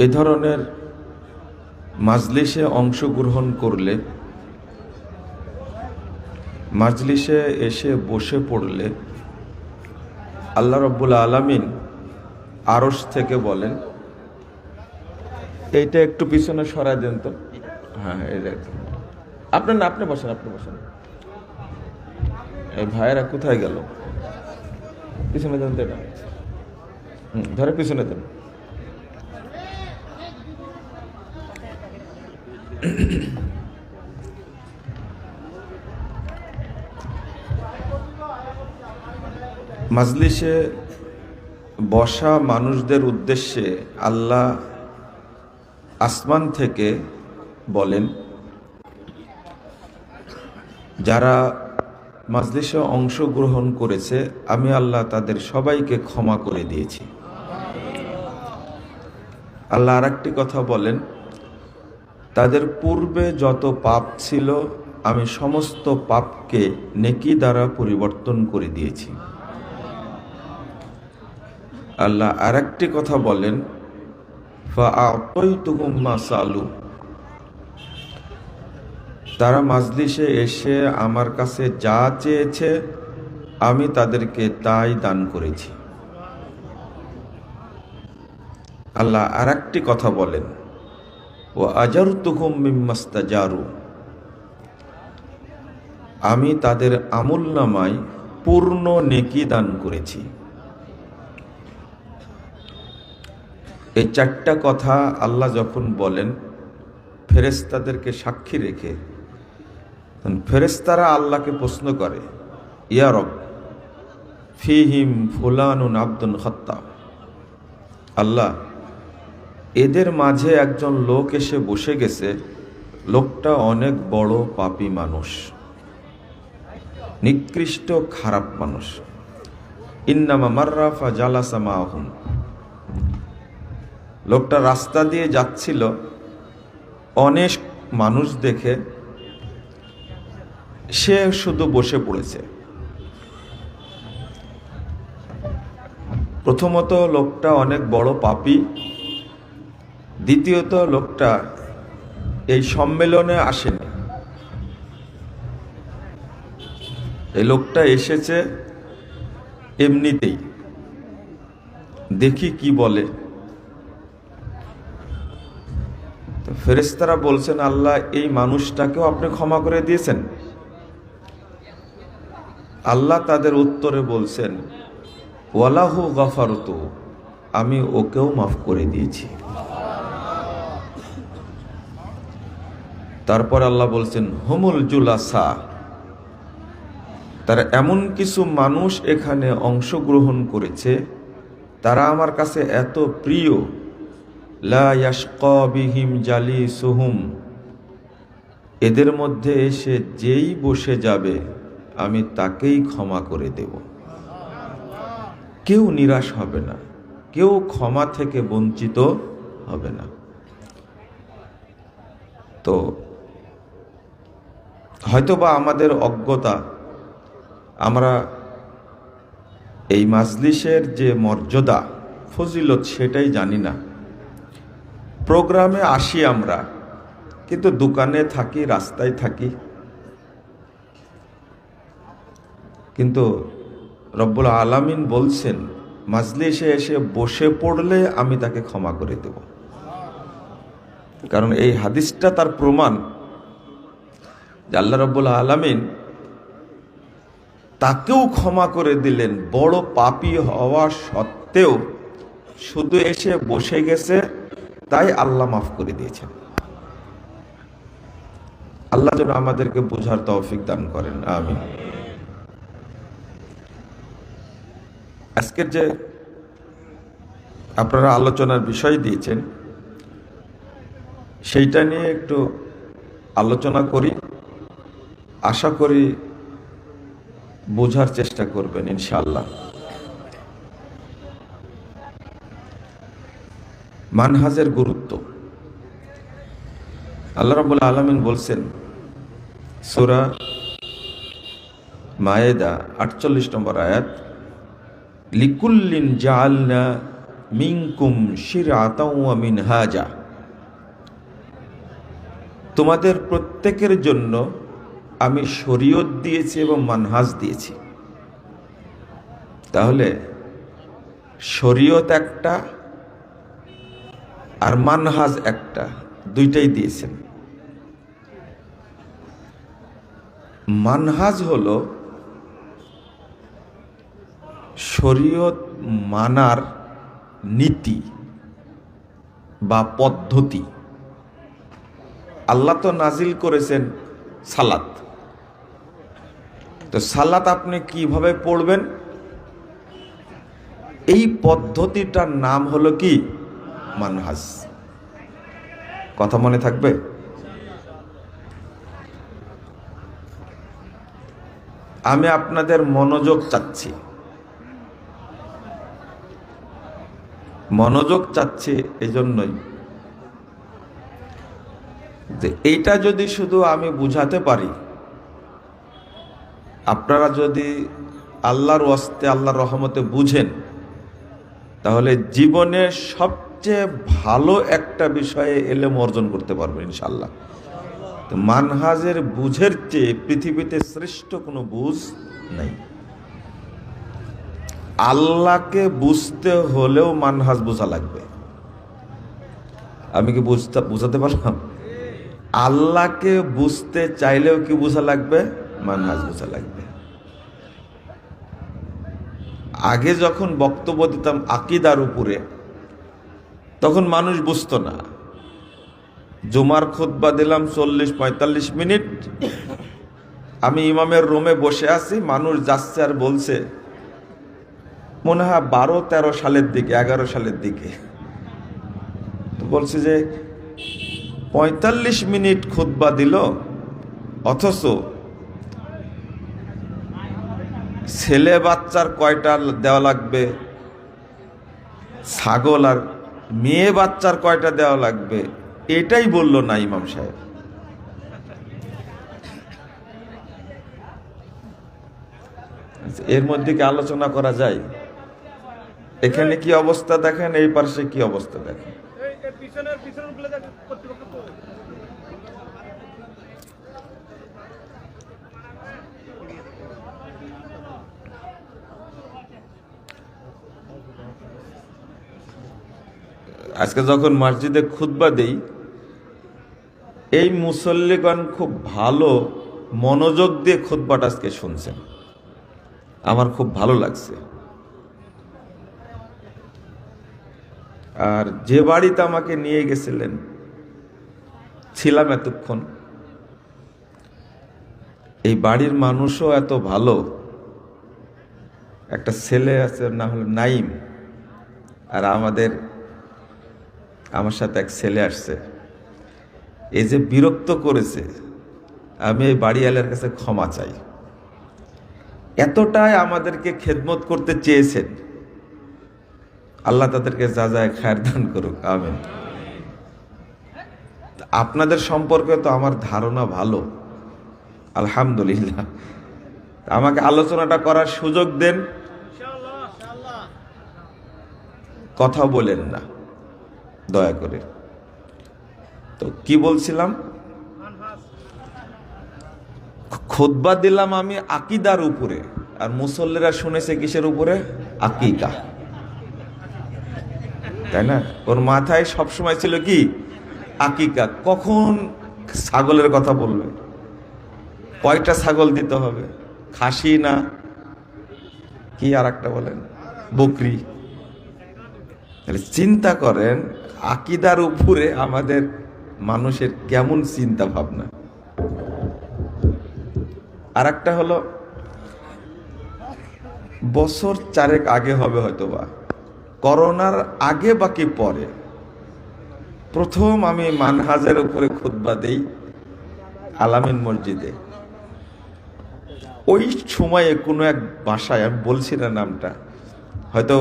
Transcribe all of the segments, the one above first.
এ ধরনের মাজলিসে অংশগ্রহণ করলে, মাজলিসে এসে বসে পড়লে আল্লাহ রাব্বুল আলামিন আরশ থেকে বলেন, এইটা একটু পিছনে সরাই দেন তো। হ্যাঁ, এই দেখেন, আপনি বসেন, এই ভাইয়েরা কোথায় গেল? পিছনে দেন তো, এটা ধরে পিছনে দেন। মাজলিসে বসা মানুষদের উদ্দেশ্যে আল্লাহ আসমান থেকে বলেন, যারা মাজলিসে অংশগ্রহণ করেছে আমি আল্লাহ তাদের সবাইকে ক্ষমা করে দিয়েছি। আল্লাহ আরেকটি কথা বলেন, তাদের পূর্বে যত পাপ ছিল আমি সমস্ত পাপকে নেকি দ্বারা পরিবর্তন করে দিয়েছি। আল্লাহ আরেকটি কথা বলেন, ফাআতাইতুহুম মা সালু, তারা মাজলিসে এসে আমার কাছে যা চেয়েছে আমি তাদেরকে তাই দান করেছি। আল্লাহ আরেকটি কথা বলেন, ওয়া আজারতুহুম মিম্মাস্তাজারু, আমি তাদের আমলনামায় পূর্ণ নেকি দান করেছি। এই চারটা কথা আল্লাহ যখন বলেন ফেরেশতাদেরকে সাক্ষী রেখে, ফেরেশতারা আল্লাহকে প্রশ্ন করে, ইয়া রব ফিহিম ফুলানুন আব্দুন খাত্তাব, আল্লাহ এদের মাঝে একজন লোক এসে বসে গেছে, লোকটা অনেক বড় পাপী মানুষ, নিকৃষ্ট খারাপ মানুষ। ইন্নামা মাররা ফাজালাসা মাআহুম, লোকটা রাস্তা দিয়ে যাচ্ছিল, অনেক মানুষ দেখে সে শুধু বসে পড়েছে। প্রথমত লোকটা অনেক বড় পাপী, দ্বিতীয়ত লোকটা এই সম্মেলনে আসেনি, এই লোকটা এসেছে এমনিতেই, দেখি কি বলে। তো ফেরেশতারা বলছেন, আল্লাহ এই মানুষটাকেও আপনি ক্ষমা করে দিয়েছেন? আল্লাহ তাদের উত্তরে বলছেন, ওয়ালাহু গাফারতু, আমি ওকেও মাফ করে দিয়েছি। তারপর আল্লাহ বলছেন, হুমুল জুলাসা, তারা এমন কিছু মানুষ এখানে অংশগ্রহণ করেছে তারা আমার কাছে এত প্রিয়, লা ইয়াশকা বিহিম জালিসুহুম, এদের মধ্যে এসে যেই বসে যাবে আমি তাকেই ক্ষমা করে দেব। কেউ নিরাশ হবে না, কেউ ক্ষমা থেকে বঞ্চিত হবে না। তো হয়তোবা আমাদের অজ্ঞতা, আমরা এই মাজলিসের যে মর্যাদা ফজিলত সেটাই জানি না। প্রোগ্রামে আসি আমরা, কিন্তু দোকানে থাকি, রাস্তায় থাকি, কিন্তু রব্বুল আলামিন বলছেন মাজলিসে এসে বসে পড়লে আমি তাকে ক্ষমা করে দেব। কারণ এই হাদিসটা তার প্রমাণ যে আল্লাহ রব্বুল আলামিন তাকেও ক্ষমা করে দিলেন, বড় পাপী হওয়া সত্ত্বেও শুধু এসে বসে গেছে তাই আল্লাহ মাফ করে দিয়েছেন। আল্লাহ যেন আমাদেরকে বোঝার তৌফিক দান করেন, আমিন। আজকের যে আপনারা আলোচনার বিষয় দিয়েছেন সেইটা নিয়ে একটু আলোচনা করি, আশা করি বোঝার চেষ্টা করবেন ইনশাআল্লাহ। মানহাজের গুরুত্ব। আল্লাহ রাব্বুল আলামিন বলছেন সূরা মায়েদা 48 নম্বর আয়াত, লিকুল্লিন জাআলনা মিনকুম শিরআতাও ওয়া মিনহাজা, তোমাদের প্রত্যেকের জন্য আমি শরীয়ত দিয়েছি এবং মানহাজ দিয়েছি। তাহলে শরীয়ত একটা আর মানহাজ একটা, দুইটাই দিয়েছেন। মানহাজ হলো শরীয়ত মানার নীতি বা পদ্ধতি। আল্লাহ তো নাজিল করেছেন সালাত, তো সালাত আপনি কিভাবে পড়বেন, এই পদ্ধতিটার নাম হলো কি? মানহাজ। কথা মনে থাকবে? আমি আপনাদের মনোযোগ চাচ্ছি, এই জন্যই যে এইটা যদি শুধু আমি বুঝাতে পারি, আপনারা যদি আল্লাহর ওয়াস্তে আল্লাহর রহমতে বুঝেন, তাহলে জীবনে সবচেয়ে ভালো একটা বিষয়ে এলেম অর্জন করতে পারবেন ইনশাআল্লাহ। তো মানহাজের বুঝের চেয়ে পৃথিবীতে শ্রেষ্ঠ কোনো বুঝ নাই। আল্লাহকে বুঝতে হলেও মানহাজ বোঝা লাগবে। আমি কি বুঝাতে পারলাম? আল্লাহকে বুঝতে চাইলেও কি বোঝা লাগবে? মানহাজ বোঝা লাগবে। আগে যখন বক্তব্য দিতাম আকীদার উপরে, তখন মানুষ বুঝতো না। জুমার খুতবা দিলাম 40-45 মিনিট, আমি ইমামের রুমে বসে আছি, মানুষ যাচ্ছে আর বলছে, মনে হয় 12-13 সালের দিকে, 11 সালের দিকে, তো বলছে যে 45 মিনিট খুতবা দিল, অথচ ছেলে বাচ্চার কয়টা দেওয়া লাগবে, ছাগল আর মেয়ে বাচ্চার কয়টা দেওয়া লাগবে, এটাই বলল না ইমাম সাহেব। এর মধ্যে কি আলোচনা করা যায়? এখানে কি অবস্থা দেখেন, এই পাশে কি অবস্থা দেখেন। আজকে যখন মসজিদে খুতবা দেই, এই মুসল্লিগণ খুব ভালো মনোযোগ দিয়ে খুতবাটা আজকে শুনছেন, আমার খুব ভালো লাগছে। আর যে বাড়িতে আমাকে নিয়ে গেছিলেন, ছিলাম এতক্ষণ, এই বাড়ির মানুষও এত ভালো। একটা ছেলে আছে, না হলো নাইম, আর আমার সাথে এক ছেলে আসছে, এই যে বিরক্ত করেছে, আমি এই বাড়িওয়ালার কাছে ক্ষমা চাই। এতটাই আমাদেরকে খেদমত করতে চেয়েছেন, আল্লাহ তাদেরকে যা যায় খায়ের দান করুক, আমিন। আপনাদের সম্পর্কে তো আমার ধারণা ভালো, আলহামদুলিল্লাহ। আমাকে আলোচনাটা করার সুযোগ দেন, কথা বলেন না দয়া করে। তো কি বলছিলাম? খুতবা দিলাম আমি আকীদার উপরে, আর মুসল্লিরা শুনেছে কিসের উপরে? আকিকা, তাই না? ওর মাথায় সবসময় ছিল কি? আকিকা। কখন ছাগলের কথা বলবে, কয়টা ছাগল দিতে হবে, খাসি না কি আর একটা বলেন, বকরি। তাহলে চিন্তা করেন আকীদার উপরে আমাদের মানুষের কেমন চিন্তা ভাবনা। আর একটা হলো, বছর 4 আগে হবে হয়তোবা, করোনার আগে বাকি পরে প্রথম আমি মানহাজের উপরে খুতবা দেই আলামিন মসজিদে। ওই সময়ে কোনো এক বাসায়, আমি বলছি না নামটা, হয়তো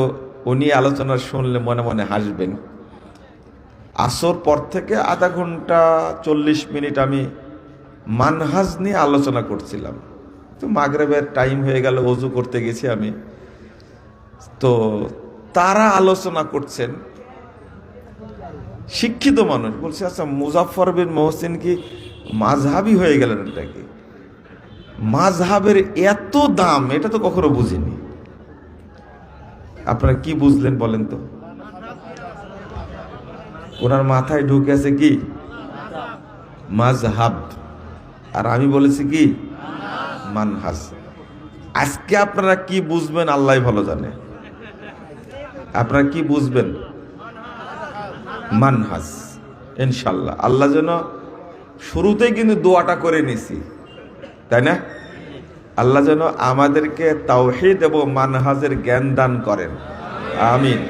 উনি আলোচনা শুনলে মনে মনে হাসবেন। আসর পর থেকে আধা ঘন্টা 40 মিনিট আমি মানহাজ নিয়ে আলোচনা করছিলাম। তো মাগরিবের টাইম হয়ে গেল, ওযু করতে গেছি আমি, তো তারা আলোচনা করছেন, শিক্ষিত মানুষ বলছে, আচ্ছা মুজাফফর বিন মহসিন কি মাযহাবী হয়ে গেলেন? এটা কি মাযহাবের এত দাম? এটা তো কখনো বুঝিনি। আপনারা কি বুঝলেন বলেন তো? ওনার মাথায় ঢুকে আছে কি মাযহাব, আর আমি বলেছি কি মানহাজ। আজকে আপনারা কি বুঝবেন আল্লাহ ভালো জানে। আপনারা কি বুঝবেন? মানহাজ। ইনশাল্লাহ আল্লাহ যেন শুরুতেই কিন্তু দোয়াটা করে নিছি, তাই না? আল্লাহ যেন আমাদেরকে তাওহীদ এবং মানহাজের জ্ঞান দান করেন, আমিন।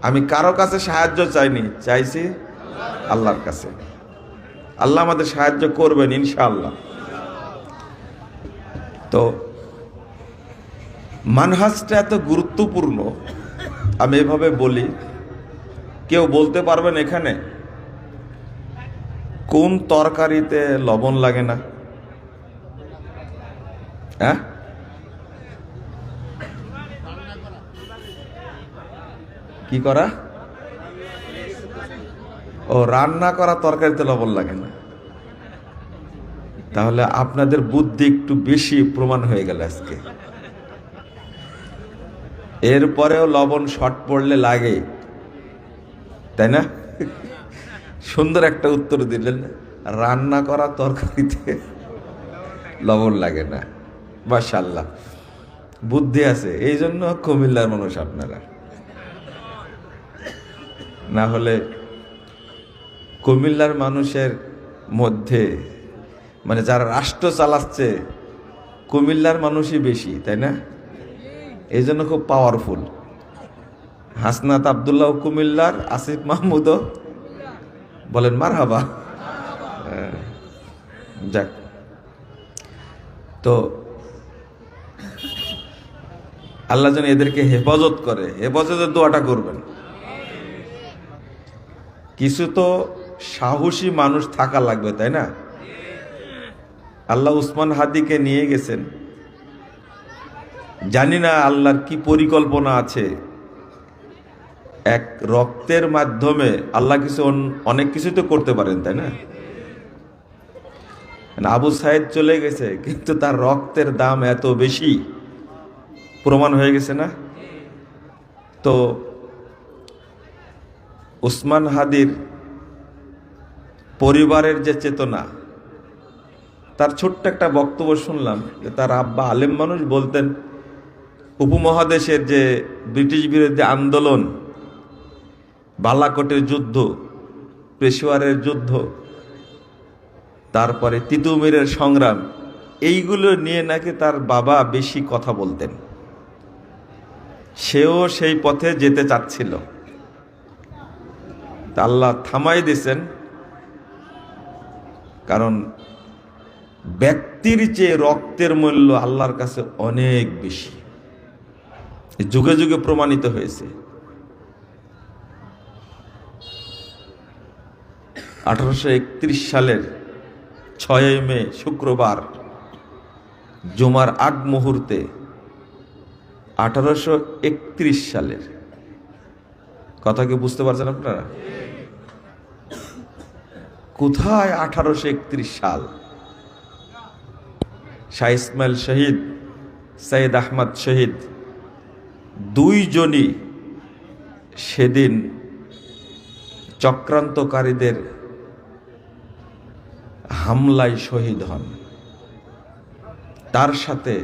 আমি কারো কাছে সাহায্য চাইনি, চাইছি আল্লাহর কাছে। আল্লাহ আমাদের সাহায্য করবেন ইনশাআল্লাহ। তো মানহাজটা এত গুরুত্বপূর্ণ, আমি এভাবে বলি। কেউ বলতে পারবেন এখানে কোন তরকারিতে লবণ লাগে না? হ্যাঁ, কি করা? ও, রান্না করা তরকারিতে লবণ লাগে না। তাহলে আপনাদের বুদ্ধি একটু বেশি প্রমাণ হয়ে গেল আজকে। এরপরেও লবণ শর্ট পড়লে লাগে, তাই না? সুন্দর একটা উত্তর দিলেন, রান্না করা তরকারিতে লবণ লাগে না। মাশাআল্লাহ, বুদ্ধি আছে, এই জন্য কুমিল্লার মানুষ আপনারা। না হলে কুমিল্লার মানুষের মধ্যে মানে যারা রাষ্ট্র চালাচ্ছে কুমিল্লার মানুষই বেশি, তাই না? এই জন্য খুব পাওয়ারফুল। হাসনাত আব্দুল্লাহ কুমিল্লার, আসিফ মাহমুদও বলেন মারহাবা। যাক, তো আল্লাহ যেন এদেরকে হেফাজত করে, হেফাজতের দোয়াটা করবেন। কিছু তো সাহসী মানুষ থাকা লাগবে, তাই না? আল্লাহ উসমান হাদিকে নিয়ে গেছেন, জানি না আল্লাহর কি পরিকল্পনা আছে। এক রক্তের মাধ্যমে আল্লাহ কিছু অনেক কিছু তো করতে পারেন, তাই না? আবু সাইদ চলে গেছে, কিন্তু তার রক্তের দাম এত বেশি, প্রমাণ হয়ে গেছে না? তো উসমান হাদির পরিবারের যে চেতনা, তার ছোট্ট একটা বক্তব্য শুনলাম যে তার আব্বা আলেম মানুষ, বলতেন উপমহাদেশের যে ব্রিটিশ বিরোধী আন্দোলন, বালাকোটের যুদ্ধ, পেশোয়ারের যুদ্ধ, তারপরে তিতুমিরের সংগ্রাম, এইগুলো নিয়ে নাকি তার বাবা বেশি কথা বলতেন। সেও সেই পথে যেতে চাচ্ছিল, তা আল্লাহ থামাই দিয়েছেন। কারণ ব্যক্তির চেয়ে রক্তের মূল্য আল্লাহর কাছে অনেক বেশি, যুগে যুগে প্রমাণিত হয়েছে। 1831 সালের 6 মে শুক্রবার জুমার আগ মুহূর্তে, 1831 সালের কথা কি বুঝতে পারছেন আপনারা? কোথায় 1831 সাল? শাহ ইসমাইল শহীদ, সৈয়দ আহমদ শহীদ, দুইজনই সেদিন চক্রান্তকারীদের হামলায় শহীদ হন। তার সাথে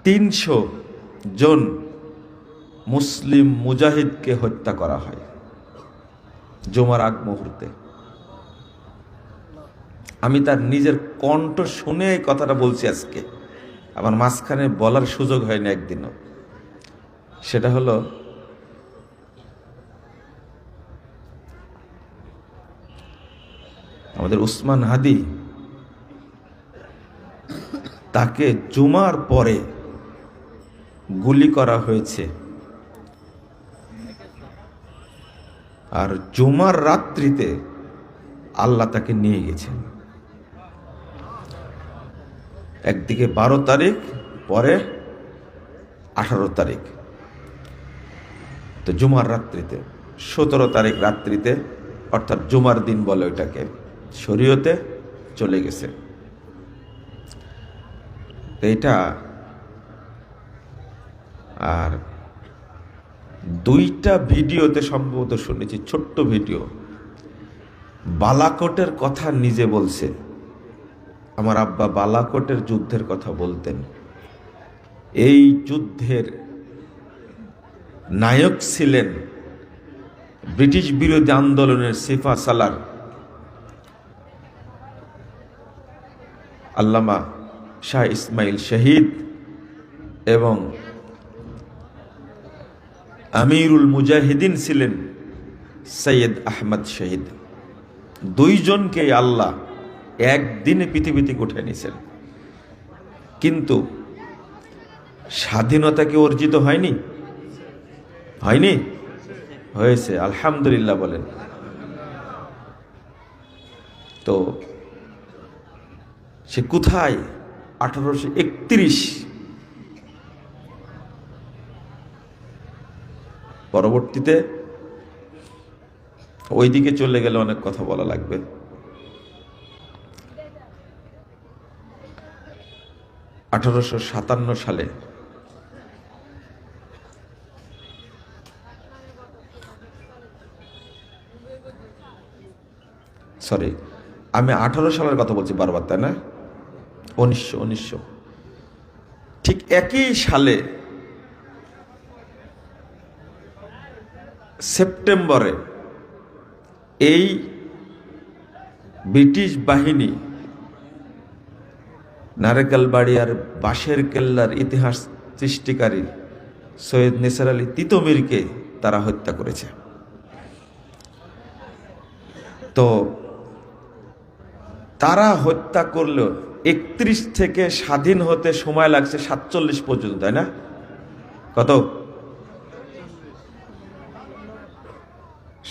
300 জন মুসলিম মুজাহিদকে হত্যা করা হয় জুমার আগ মুহূর্তে। আমি তার নিজের কণ্ঠ শুনে এই কথাটা বলছি আজকে, আমার মাঝখানে বলার সুযোগ হয়নি একদিনও। সেটা হলো, আমাদের উসমান হাদি, তাকে জুমার পরে গুলি করা হয়েছে, আর জুমার রাত্রিতে আল্লাহ তাকে নিয়ে গেছেন। একদিকে 12 তারিখ, পরে 18 তারিখ, তো জুমার রাত্রিতে 17 তারিখ রাত্রিতে, অর্থাৎ জুমার দিন বলে ওইটাকে, শরীয়তে চলে গেছে। এটা আর 2টা ভিডিওতে সম্ভবত শুনেছি, ছোট্ট ভিডিও, বালাকোটের কথা নিজে বলছে। আমার আব্বা বালাকোটের যুদ্ধের কথা বলতেন। এই যুদ্ধের নায়ক ছিলেন ব্রিটিশ বিরোধী আন্দোলনের সিফা সালার আল্লামা শাহ ইসমাইল শহীদ এবং আমিরুল মুজাহিদিন ছিলেন সৈয়দ আহমদ শহীদ। 2 জনকে আল্লাহ একদিনে পৃথিবী থেকে উঠে নিয়েছেন। কিন্তু স্বাধীনতা কি অর্জিত হয়নি? হয়নি? হয়েছে, আলহামদুলিল্লাহ বলেন। তো সে কোথায়? 1831। পরবর্তীতে ওইদিকে চলে গেলে অনেক কথা বলা লাগবে। 1857 সালে সরি, আমি 18 সালের কথা বলছি বারবার, তাই না? 1900 ঠিক একই সালে সেপ্টেম্বরে এই ব্রিটিশ বাহিনী নারেকালবাড়ি আর বাঁশের কেল্লার ইতিহাস সৃষ্টিকারী সৈয়দ নিসার আলী তিতুমীরকে তারা হত্যা করেছে। তো তারা হত্যা করলো 31 থেকে স্বাধীন হতে সময় লাগছে 47 পর্যন্ত, তাই না? কত?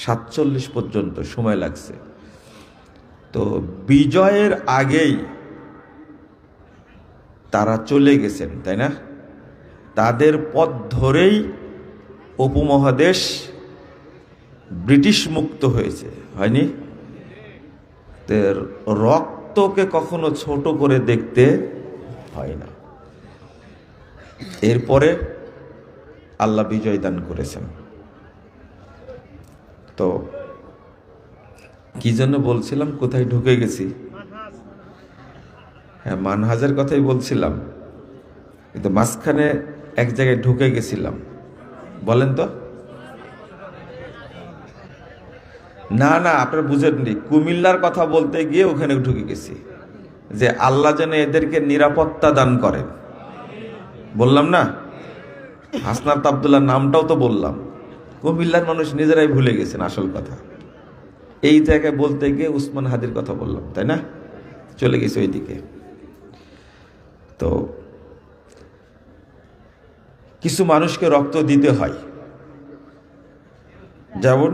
47 পর্যন্ত সময় লাগছে। তো বিজয়ের আগেই তারা চলে গেছেন, তাই না? তাদের পথ ধরেই উপমহাদেশ ব্রিটিশ মুক্ত হয়েছে, হয়নি? রক্তকে কখনো ছোট করে দেখতে হয় না। এরপরে আল্লাহ বিজয় দান করেছেন। তো কি জন্য বলছিলাম, কোথায় ঢুকে গেছি? হ্যাঁ, মানহাজের কথাই বলছিলাম, কিন্তু মাঝখানে এক জায়গায় ঢুকে গেছিলাম। বলেন তো। না না, আপনারা বুঝেননি, কুমিল্লার কথা বলতে গিয়ে ওখানে ঢুকে গেছি, যে আল্লাহ যেন এদেরকে নিরাপত্তা দান করেন। বললাম না, হাসনাত আব্দুল্লাহ নামটাও তো বললাম। কুমিল্লার মানুষ নিজেরাই ভুলে গেছেন আসল কথা। এই জায়গায় বলতে গিয়ে উসমান হাদির কথা বললাম, তাই না? চলে গেছে ওইদিকে। তো কিছু মানুষকে রক্ত দিতে হয়, যেমন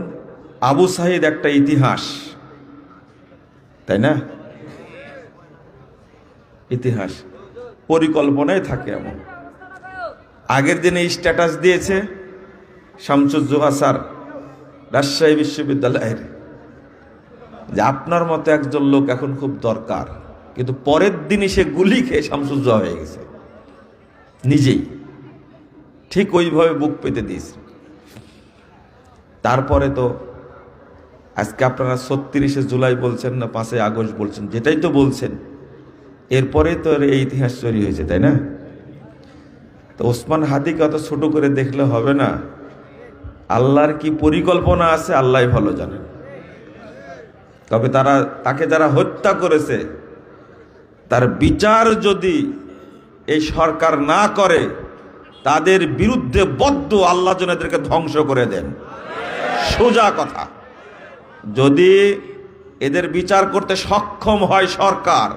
আবু সাঈদ একটা ইতিহাস, তাই না? ইতিহাস পরিকল্পনায় থাকে এমন। আগের দিনে স্ট্যাটাস দিয়েছে শামসুজ্জোহা স্যার রাজশাহী বিশ্ববিদ্যালয়ের, যে আপনার মতো একজন লোক এখন খুব দরকার, কিন্তু পরের দিনই সে গুলি খেয়ে শামসুজ্জোহা হয়ে গেছে নিজেই। ঠিক ওইভাবে বুক পেতে দিয়েছে। তারপরে তো আজকে আপনারা 36শে জুলাই বলছেন না 5ই আগস্ট বলছেন, যেটাই তো বলছেন, এরপরে তো এই ইতিহাস তৈরি হয়েছে, তাই না? তো ওসমান হাদিকে অত ছোট করে দেখলে হবে না। আল্লাহর কি পরিকল্পনা আছে আল্লাহই ভালো জানেন। তবে তাকে যারা হত্যা করেছে তার বিচার যদি এই সরকার না করে, তাদের বিরুদ্ধে বদ্ধ আল্লাহ যেন এদেরকে ধ্বংস করে দেন। সোজা কথা। যদি এদের বিচার করতে সক্ষম হয় সরকার,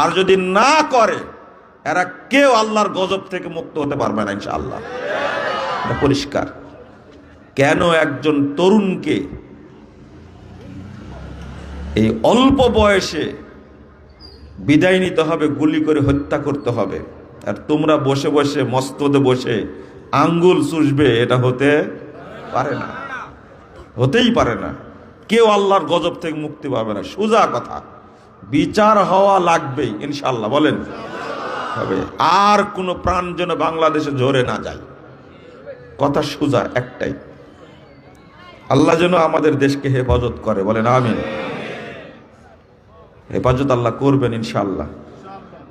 আর যদি না করে, এরা কেউ আল্লাহর গজব থেকে মুক্ত হতে পারবে না ইনশাআল্লাহ। এটা পরিষ্কার। কেন একজন তরুণকে এই অল্প বয়সে বিদায় নিতে হবে, গুলি করে হত্যা করতে হবে? আর তোমরা বসে বসে মস্তদে বসে আঙ্গুল চুষবে, এটা হতে পারে না, হতেই পারে না। কেউ আল্লাহর গজব থেকে মুক্তি পাবে না। সোজা কথা, বিচার হওয়া লাগবেই ইনশাআল্লাহ, বলেন হবে। আর কোনো প্রাণ যেন বাংলাদেশে ঝরে না যায়, কথা সোজা একটাই। আল্লাহ যেন আমাদের দেশকে হেফাজত করে, বলেন আমিন। হেফাজত আল্লাহ করবেন ইনশাআল্লাহ।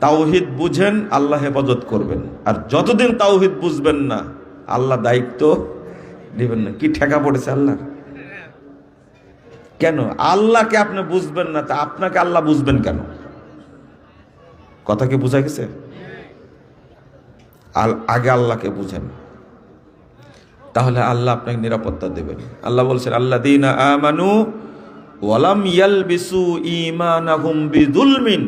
তাওহীদ বুঝেন, আল্লাহ হেফাজত করবেন। আর যতদিন তাওহীদ বুঝবেন না, আল্লাহ দায়িত্ব নেবেন না। কি ঠেকা পড়েছে আল্লাহ? কেন আল্লাহকে আপনি বুঝবেন না, তা আপনাকে আল্লাহ বুঝবেন কেন? কথা কি বোঝা গেছে? আগে আল্লাহকে বুঝেন, তাহলে আল্লাহ আপনাকে নিরাপত্তা দেবেন। আল্লাহ বলছেন, আল্লাযীনা আমানু ওয়া লাম ইয়ালবিসু ঈমানাহুম বিযুলমিন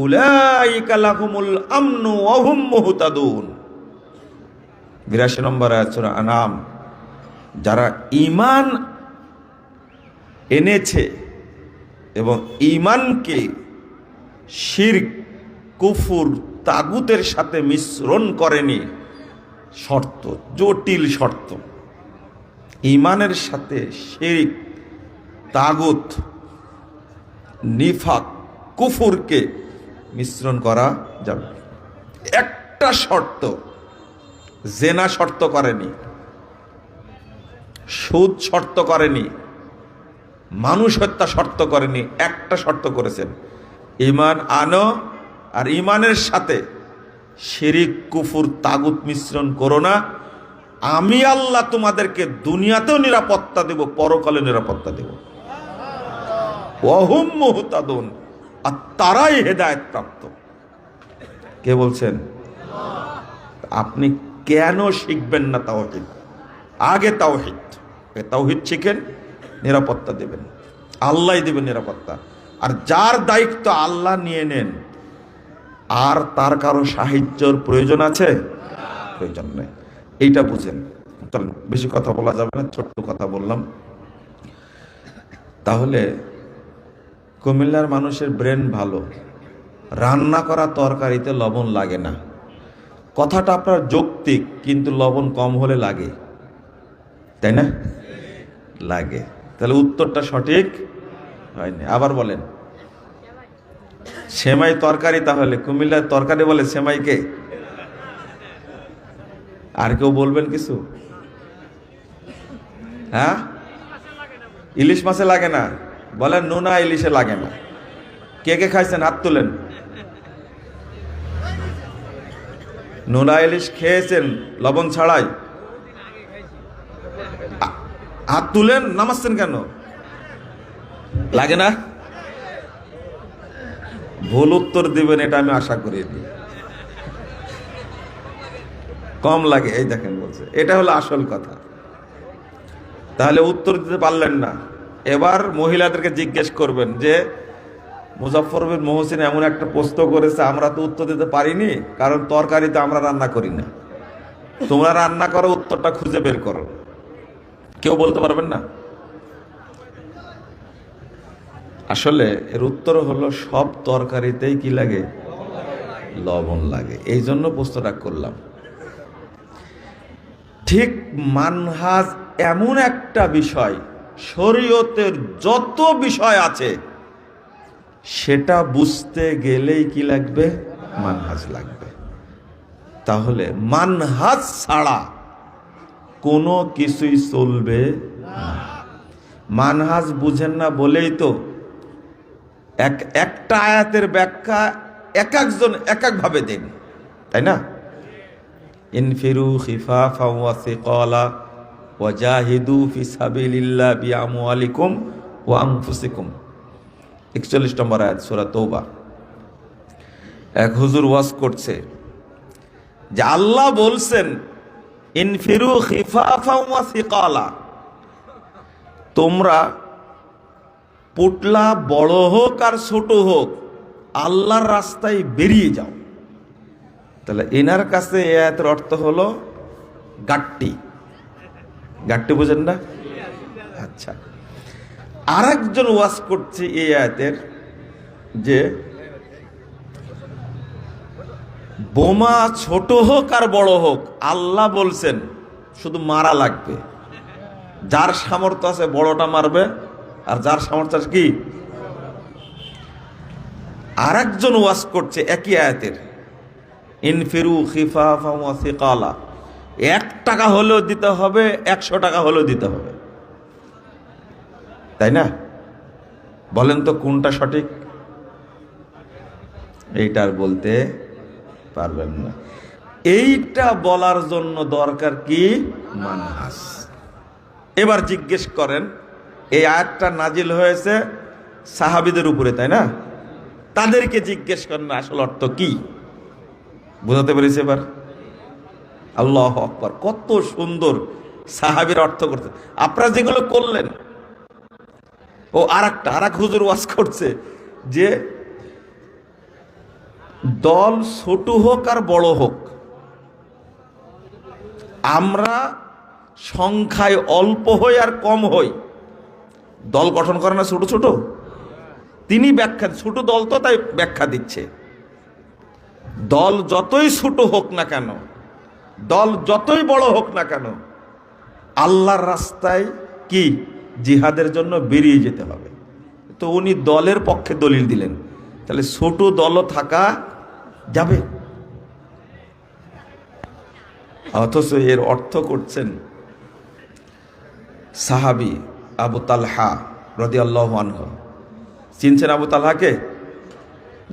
উলাইকা লাহুমুল আমনু ওয়া হুম মুহতাদুন। 82 নম্বর আয়াত সূরা আনাম। যারা ঈমান এনেছে এবং ঈমানকে শিরক, কুফর, তাগুতের সাথে মিশ্রণ করেনি, শর্ত, জটিল শর্ত। ঈমানের সাথে শিরক, তাগুত, নিফাক, কুফরকে মিশ্রণ করা যাবে। একটা শর্ত, জেনা শর্ত করেনি, সুদ শর্ত করেনি, মানুষ হত্যা শর্ত করেনি। একটা শর্ত করেছেন, ঈমান আনো, আর ঈমানের সাথে শিরক, কুফর, তাগুত মিশ্রণ করো না। আমি আল্লাহ তোমাদেরকে দুনিয়াতেও নিরাপত্তা দেব, পরকালে নিরাপত্তা দেব। ওয়া হুম মুহতাদুন, আর তারাই হেদায়েত প্রাপ্ত। কে বলছেন? আপনি কেন শিখবেন না তাওহীদ? আগে তাওহীদ, তাওহীদ শিখেন, নিরাপত্তা দেবেন, আল্লাহই দেবেন নিরাপত্তা। আর যার দায়িত্ব আল্লাহ নিয়ে নেন, আর তার কারো সাহায্যের প্রয়োজন আছে? প্রয়োজন নেই। এইটা বুঝেন। চলেন, বেশি কথা বলা যাবে না, ছোট্ট কথা বললাম। তাহলে কুমিল্লার মানুষের ব্রেন ভালো, রান্না করা তরকারিতে লবণ লাগে না। কথাটা আপনার যৌক্তিক, কিন্তু লবণ কম হলে লাগে, তাই না? লাগে। তাহলে উত্তরটা সঠিক হয়নি। আবার বলেন, সেমাই তরকারি, তাহলে কুমিল্লার তরকারি বলে সেমাইকে? আর কেউ বলবেন কিছু? হ্যাঁ, ইলিশ মাছে লাগে না, বলেন নোনা ইলিশে লাগে না। কে কে খাইছেন হাত তুলেন? নোনা ইলিশ খেয়েছেন লবণ ছাড়াই? হাত তুলেন, নামাচ্ছেন কেন? লাগে না? ভুল উত্তর দিবেন, এটা আমি আশা করি। কম লাগে, এই দেখেন বলছে, এটা হলো আসল কথা। তাহলে উত্তর দিতে পারলেন না। এবার মহিলাদেরকে জিজ্ঞেস করবেন যে মুজাফফর বিন মহসিন এমন একটা প্রশ্ন করেছে, আমরা তো উত্তর দিতে পারিনি, কারণ তরকারিতে আমরা রান্না করি না। তোমরা রান্না করো, উত্তরটা খুঁজে বের করো। কেউ বলতে পারবেন না? আসলে এর উত্তর হলো, সব তরকারিতেই কি লাগে? লবণ লাগে। এই জন্য প্রশ্নটা করলাম। ঠিক মানহাজ এমন একটা বিষয়, শরীয়তের যত বিষয় আছে সেটা বুঝতে গেলেই কি লাগবে? মানহাজ লাগবে। তাহলে মানহাজ ছাড়া কোনো কিছুই চলবে না। মানহাজ বুঝেন না বলেই তো একটা আয়াতের ব্যাখ্যা এক একজন এক এক ভাবে দেন, তাই না? ইনফিরু খিফাফা ওয়া সিকালা ওয়া জাহিদু ফি সাবিলিল্লাহি বিআমওয়ালিকুম ওয়া আনফুসিকুম। 41 নম্বর আয়াত সূরা তওবা। এক হুজুর ওয়াজ করছে যে আল্লাহ বলছেন ইনফিরু খিফাফা ওয়া সিকালা, তোমরা পুটলা বড় হোক আর ছোট হোক আল্লাহর রাস্তায় বেরিয়ে যাও। তাহলে এনার কাছে এই আয়াতের অর্থ হলো গাট্টি। গাট্টি বুঝেন না? আচ্ছা, আরেকজন ওয়াজ করছে এই আয়াতের যে বোমা ছোট হোক আর বড় হোক, আল্লাহ বলছেন শুধু মারা লাগবে। যার সামর্থ্য আছে বড়টা মারবে, আর যার সামর্থ্য আছে কি। আর একজন ওয়াজ করছে একই আয়াতের, ইনফিরু খিফাফা ওয়া সিকালা, 1 টাকা হলেও দিতে হবে, 100 টাকা হলেও দিতে হবে, তাই না? বলেন তো কোনটা সঠিক? এইটা আর বলতে পারবেন না। এইটা বলার জন্য দরকার কি? মানহাজ। এবার জিজ্ঞেস করেন, এই আয়াতটা নাজিল হয়েছে সাহাবীদের উপরে, তাই না? তাদেরকে জিজ্ঞেস করেন আসল অর্থ কি। বুঝাতে পেরেছি এবার? আল্লাহু আকবার, কত সুন্দর সাহাবীর অর্থ করতে। আপনারা যেগুলো করলেন, ও আর এক হুজুর ওয়াজ করছে যে দল ছোট হোক আর বড় হোক, আমরা সংখ্যায় অল্প হই আর কম হই, দল গঠন করে না ছোট ছোট। তিনি ব্যাখ্যা, ছোট দল তো তাই ব্যাখ্যা দিচ্ছে, দল যতই ছোট হোক না কেন, দল যতই বড় হোক না কেন, আল্লাহর রাস্তায় কি জিহাদের জন্য বেরিয়ে যেতে হবে। তো উনি দলের পক্ষে দলিল দিলেন, তাহলে ছোট দলও থাকা যাবে। অথচ এর অর্থ করছেন সাহাবী আবু তালহা রাদিয়াল্লাহু আনহু। চিনছেন আবু তালহাকে?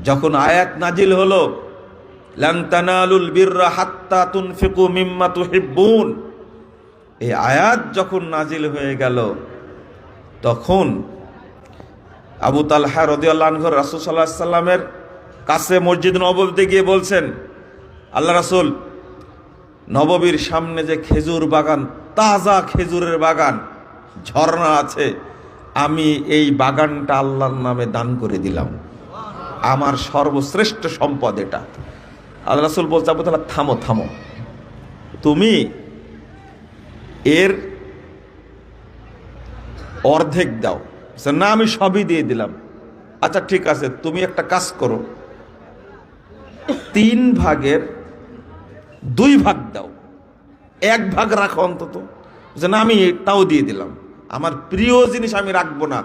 যখন আয়াত নাজিল হলো, লান তানালুল বিররা হাত্তা তুনফিকু মিম্মা তুহিব্বুন, এই আয়াত যখন নাজিল হয়ে গেল, তখন আবু তালহা রাদিয়াল্লাহু আনহু রাসূল সাল্লাল্লাহু আলাইহি সাল্লামের কাছে মসজিদ নববীতে গিয়ে বলছেন, আল্লাহ রাসূল, নববীর সামনে যে খেজুর বাগান, তাজা খেজুরের বাগান, ঝর্ণা আছে, আমি এই বাগানটা আল্লাহর নামে দান করে দিলাম, আমার সর্বশ্রেষ্ঠ সম্পদ এটা। আল্লাহ রাসূল বলছে, আবু তালহা থামো থামো, তুমি এর অর্ধেক দাও। না, আমি সবই দিয়ে দিলাম। আচ্ছা ঠিক আছে, তুমি একটা কাজ করো, 3 ভাগের 2 ভাগ দাও, 1 ভাগ রাখো অন্তত। না, আমি এটাও দিয়ে দিলাম, আমার প্রিয় জিনিস আমি রাখবো না,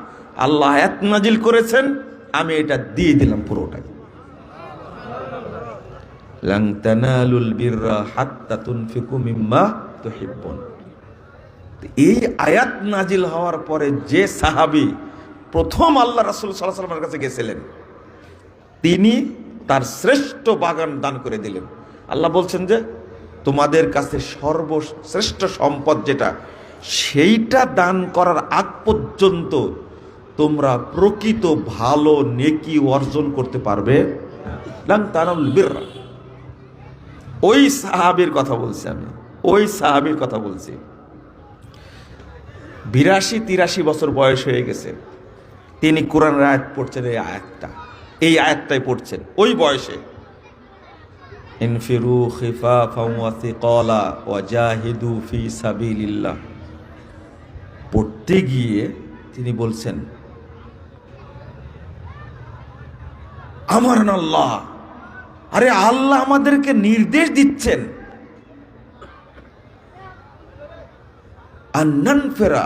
আল্লাহ আয়াত নাজিল করেছেন, আমি এটা দিয়ে দিলাম পুরোটাই। লান তানালুল বিররা হাত্তা তুনফিকু মিম্মা তুহিব্বুন। এই আয়াত নাজিল হওয়ার পরে যে সাহাবী প্রথম আল্লাহ রাসূল সাল্লাল্লাহু আলাইহি ওয়াসাল্লামের কাছে গেছিলেন, তিনি তার শ্রেষ্ঠ বাগান দান করে দিলেন। আল্লাহ বলছেন যে তোমাদের কাছে সর্বশ্রেষ্ঠ সম্পদ যেটা, সেইটা দান করার আগ পর্যন্ত তোমরা প্রকৃত ভালো নেকি অর্জন করতে পারবে লান তানালুল বিররা। ওই সাহাবীর কথা বলছি আমি, ওই সাহাবীর কথা বলছি। 82-83 বছর বয়স হয়ে গেছে, তিনি কোরআনের আয়াত পড়ছেন, এই আয়াতটাই পড়ছেন ওই বয়সে। ইনফিরু খিফাফা ওয়া সিকালা ওয়া জাহিদু ফি সাবিলিল্লাহ পড়তে গিয়ে তিনি বলছেন, আমার আল্লাহ, আরে আল্লাহ আমাদেরকে নির্দেশ দিচ্ছেন, আন্নানফিরা,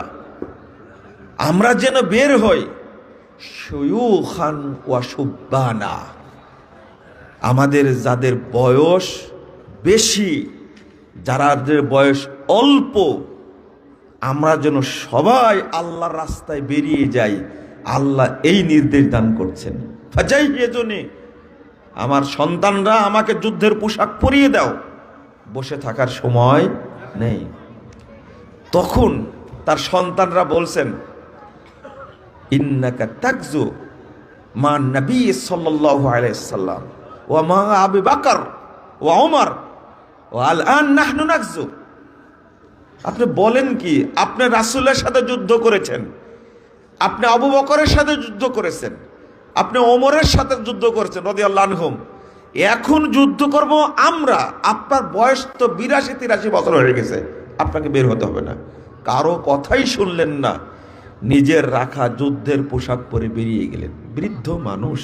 আমরা যেন বের হই, শুয়ুখান ওয়া শুব্বানা, আমাদের যাদের বয়স বেশি, যাদের বয়স অল্প, আমরা যেন সবাই আল্লাহর রাস্তায় বেরিয়ে যাই। আল্লাহ এই নির্দেশ দান করছেন, ফাজাইয়ুনি, আমার সন্তানরা আমাকে যুদ্ধের পোশাক পরিয়ে দাও, বসে থাকার সময় নেই। তখন তার সন্তানরা বলছেন, ইন্নাকা তাকজু মা নবী সাল্লাল্লাহু আলাইহি সাল্লাম ওয়া মা আবু বকর ওয়া ওমর ওয়া আলআন নাহনু নাকজু। আপনি বলেন কি, আপনি রাসূলের সাথে যুদ্ধ করেছেন, আপনি আবু বকরের সাথে যুদ্ধ করেছেন, আপনি ওমরের সাথে যুদ্ধ করেছেন রাদিয়াল্লাহু আনহুম, এখন যুদ্ধ করব আমরা? আপনার বয়স তো 82-83 বছর হয়ে গেছে, আপনাকে বের হতে হবে না। কারো কথাই শুনলেন না, নিজের রাখা যুদ্ধের পোশাক পরে বেরিয়ে গেলেন। বৃদ্ধ মানুষ,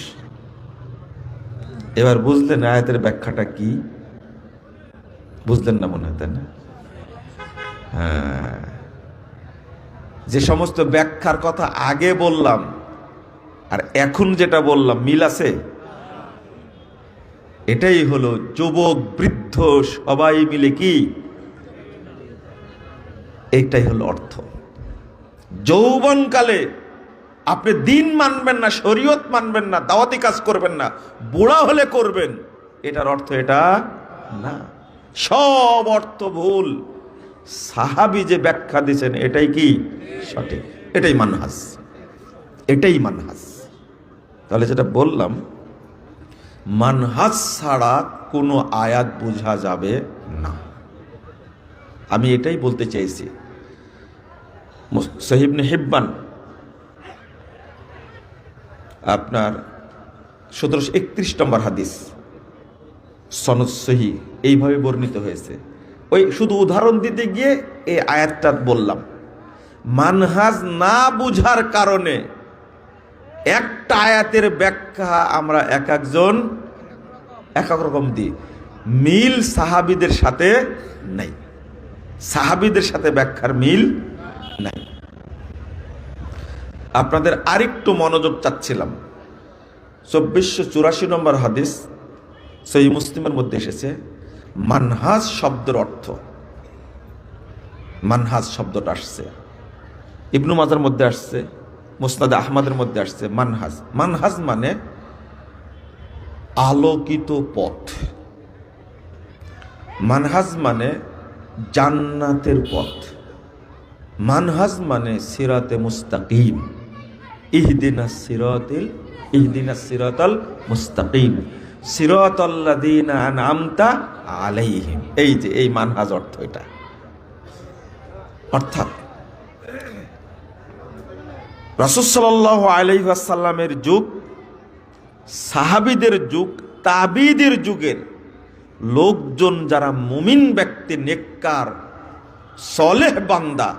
এবার বুঝলেন আয়াতের ব্যাখ্যাটা কি? বুঝলেন না মনে হয়, তাই না? হ্যাঁ, যে সমস্ত ব্যাখ্যার কথা আগে বললাম আর এখন যেটা বললাম মিল আছে? এটাই হলো যুবক বৃদ্ধ সবাই মিলে কি, এইটাই হলো অর্থ। যৌবনকালে আপনি দিন মানবেন না, শরীয়ত মানবেন না, দাওয়াতি কাজ করবেন না, বুড়া হলে করবেন, এটার অর্থ এটা না। সব অর্থ ভুল। সাহাবী যে ব্যাখ্যা দিয়েছেন এটাই কি সঠিক, এটাই মানহাজ, এটাই মানহাজ। তাহলে যেটা বললাম, মানহাজ ছাড়া কোনো আয়াত বোঝা যাবে না। আমি এটাই বলতে চাইছি। সহিহ ইবনে হিব্বান আপনার 1731 নম্বর হাদিস, সনদ সহিহ, এইভাবে বর্ণিত হয়েছে। ওই শুধু উদাহরণ দিতে গিয়ে এই আয়াতটা বললাম। মানহাজ না বুঝার কারণে একটা আয়াতের ব্যাখ্যা আমরা এক একজন এক এক রকম দিই, মিল সাহাবীদের সাথে নাই, সাহাবীদের সাথে ব্যাখ্যার মিল নাই। আপনাদের আরেকটু মনোযোগ চাচ্ছিলাম। 2484 নম্বর হাদিস সহিহ মুসলিমের মধ্যে এসেছে মানহাজ শব্দের অর্থ। মানহাজ শব্দটা আসছে ইবনু মাজার মধ্যে আসছে, মুসনাদ আহমদের মধ্যে আসছে। মানহাজ, মানহাজ মানে আলোকিত পথ। মানহাজ মানে জান্নাতের পথ। মানহাজ মানে সিরাতে মুস্তাকিম। ইহদিনাস সিরাতাল মুস্তাকিম সিরাতাল্লাযীনা আনআমতা আলাইহিম। এই যে এই মানহাজ অর্থ এটা। অর্থাৎ রাসূল সাল্লাল্লাহু আলাইহি ওয়াসাল্লামের যুগ, সাহাবীদের যুগ, তাবিঈদের যুগের লোকজন যারা মুমিন ব্যক্তি, নেককার সলেহ বান্দা,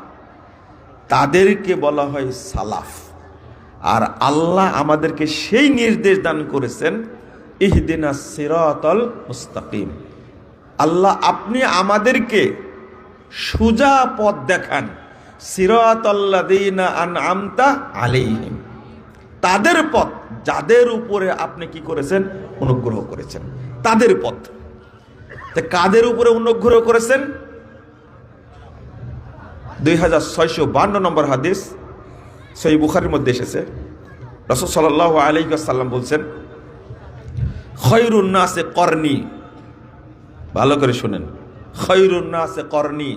তাদেরকে বলা হয় সালাফ। আর আল্লাহ আমাদেরকে সেই নির্দেশ দান করেছেন, ইহদিনাস সিরাতাল মুস্তাকিম। আল্লাহ আপনি আমাদেরকে সোজা পথ দেখান, সিরাতাল্লাযীনা আনআমতা আলাইহিম, তাদের পথ যাদের উপরে আপনি কি করেছেন, অনুগ্রহ করেছেন, তাদের পথ। কাদের উপরে অনুগ্রহ করেছেন? 2652 নম্বর হাদিস সহিহ বুখারীর মধ্যে এসেছে। রাসূল সাল্লাল্লাহু আলাইহি ওয়াসাল্লাম বলছেন, খায়রুন নাসে করনি। ভালো করে শুনেন, খায়রুন নাসে করনি,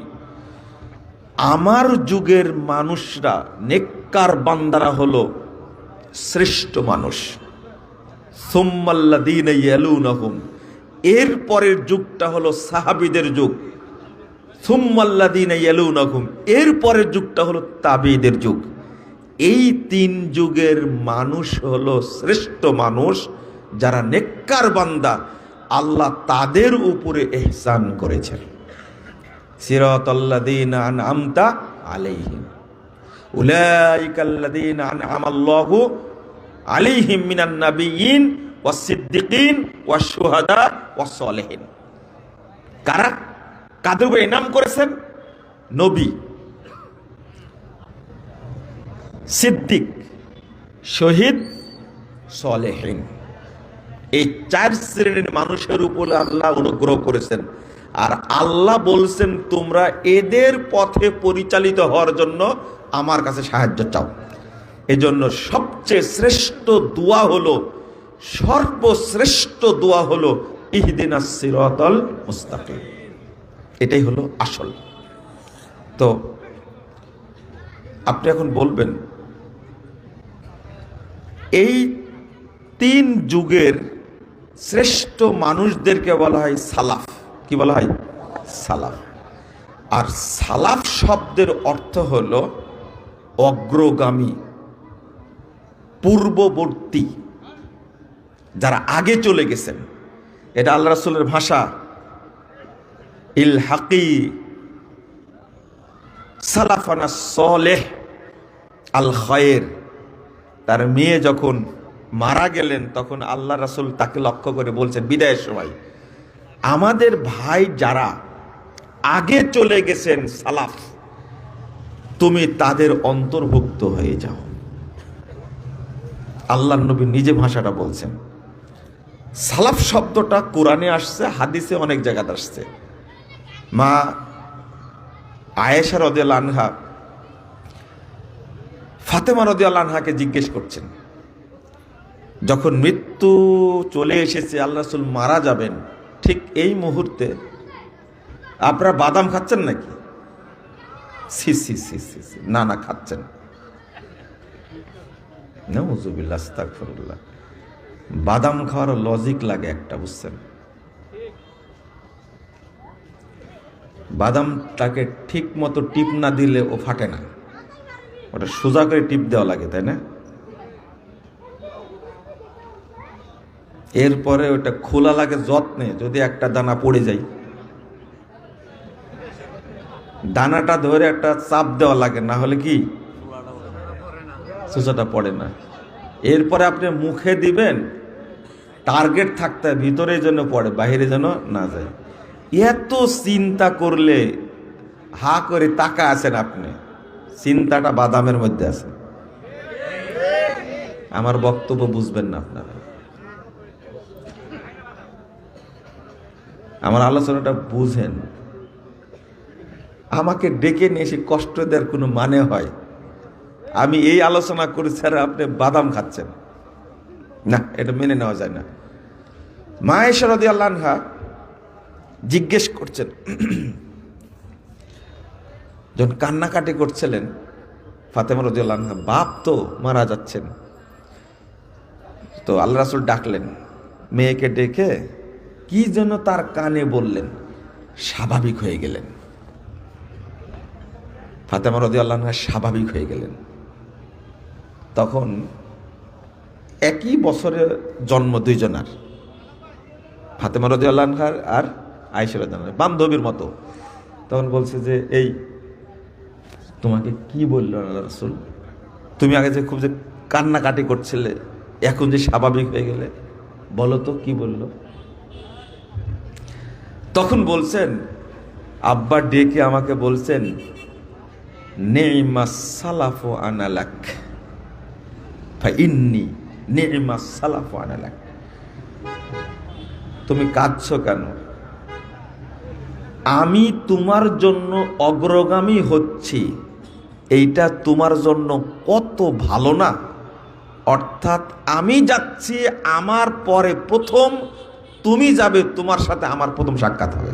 আমার যুগের মানুষরা, নেককার বান্দারা হলো শ্রেষ্ঠ মানুষ। সুম্মাল্লাযীনা ইয়ালুনাহুম, এর পরের যুগটা হলো সাহাবীদের যুগ। সুম্মাল্লাযীনা ইয়ালুনাহুম, এর পরের যুগটা হলো তাবিঈদের যুগ। এই তিন যুগের মানুষ হলো শ্রেষ্ঠ মানুষ, যারা নেককার বান্দা, আল্লাহ তাদের উপরে ইহসান করেছেন। সিরাতাল্লাযীনা আনআমতা আলাইহিম উলাইকাল্লাযীনা আনআমাল্লাহু আলাইহিম মিনান নাবিয়্যিন ওয়াস সিদ্দিকিন ওয়াশ শুহাদা ওয়াস সালিহিন। কারা? কাদের উপরে ইনাম করেছেন? নবী, সিদ্দিক, শহীদ, সালেহিন। এই চার শ্রেণীর মানুষের উপর আল্লাহ অনুগ্রহ করেছেন। আর আল্লাহ বলছেন, তোমরা এদের পথে পরিচালিত হওয়ার জন্য আমার কাছে সাহায্য চাও। এজন্য সবচেয়ে শ্রেষ্ঠ দোয়া হলো, সর্বশ্রেষ্ঠ দোয়া হলো ইহদিনাস সিরাতাল মুস্তাকিম। এটাই হলো আসল। তো আপনি এখন বলবেন, এই তিন যুগের শ্রেষ্ঠ মানুষদেরকে বলা হয় সালাফ। কি বলা হয়? সালাফ। আর সালাফ শব্দের অর্থ হলো অগ্রগামী, পূর্ববর্তী, যারা আগে চলে গেছেন। এটা আল্লাহ রাসূলের ভাষা। ইলহাকি সালাফানা সালেহ আল খায়ের। তার মেয়ে যখন মারা গেলেন তখন আল্লাহ রাসূল তাকে লক্ষ্য করে বলছেন বিদায়ের সময়, আমাদের ভাই যারা আগে চলে গেছেন সালাফ, তুমি তাদের অন্তর্ভুক্ত হয়ে যাও। আল্লাহর নবী নিজে ভাষাটা বলছেন। সালাফ শব্দটা কোরআনে আসছে, হাদিসে অনেক জায়গাতে আসছে। মা আয়েশা রাদিয়াল্লাহু আনহা ফাতেমা রাদিয়াল্লাহু আনহাকে জিজ্ঞেস করছেন, যখন মৃত্যু চলে এসেছে, আল্লাহ রাসূল মারা যাবেন, ঠিক এই মুহূর্তে আপনারা বাদাম খাচ্ছেন নাকি? সি সি সি সি সি, না না খাচ্ছেন। নাউযুবিল্লাহ, আস্তাগফিরুল্লাহ। বাদাম খাওয়ার লজিক লাগে একটা, বুঝছেন? বাদামটাকে ঠিক মতো টিপ না দিলে ও ফাটে না, ওটা সোজা করে টিপ দেওয়া লাগে, তাই না? এরপরে ওটা খোলা লাগে যত্নে, যদি একটা দানা পড়ে যায়, দানাটা ধরে একটা চাপ দেওয়া লাগে, না হলে কি সোজাটা পড়ে না। এরপরে আপনি মুখে দিবেন, টার্গেট থাকতে ভিতরে যেন পড়ে, বাইরে যেন না যায়। এত চিন্তা করলে হা করে তাকা আছেন আপনি, চিন্তাটা বাদামের মধ্যে আছে। আমার বক্তব্য বুঝবেন না আপনারা, আমার আলোচনাটা বুঝেন। আমাকে ডেকে নিয়ে এসে কষ্ট দেওয়ার কোনো মানে হয়? আমি এই আলোচনা করেছি আর আপনি বাদাম খাচ্ছেন, না, এটা মেনে নেওয়া যায় না। মা আয়েশা রাদিয়াল্লাহু আনহা জিজ্ঞেস করছেন, যখন কান্নাকাটি করছিলেন ফাতেমা রাদিয়াল্লাহু আনহা, বাপ তো মারা যাচ্ছেন, তো আল্লাহ রাসূল ডাকলেন, মেয়েকে ডেকে কি যেন তার কানে বললেন, স্বাভাবিক হয়ে গেলেন। ফাতেমা রাদিয়াল্লাহু আনহা স্বাভাবিক হয়ে গেলেন। তখন একই বছরে জন্ম দুইজনার, ফাতেমা রাদিয়াল্লাহু আনহা আর আয়েশা রাদিয়াল্লাহু আনহা, বান্ধবীর মতো। তখন বলছে যে, এই তোমাকে কি বললো আল্লাহ রাসূল? তুমি আগে যে খুব যে কান্নাকাটি করছিলে, এখন যে স্বাভাবিক হয়ে গেলে, বলো তো কি বললো? তখন বলছেন, আব্বা ডেকে আমাকে বলছেন, নি'মাস সালাফু আনা লাক ফা ইন্নী নি'মাস সালাফু আনা লাক। তুমি কাঁদছো কেন? আমি তোমার জন্য অগ্রগামী হচ্ছি, এইটা তোমার জন্য কত ভালো না? অর্থাৎ আমি যাচ্ছি, আমার পরে প্রথম তুমি যাবে, তোমার সাথে আমার প্রথম সাক্ষাৎ হবে।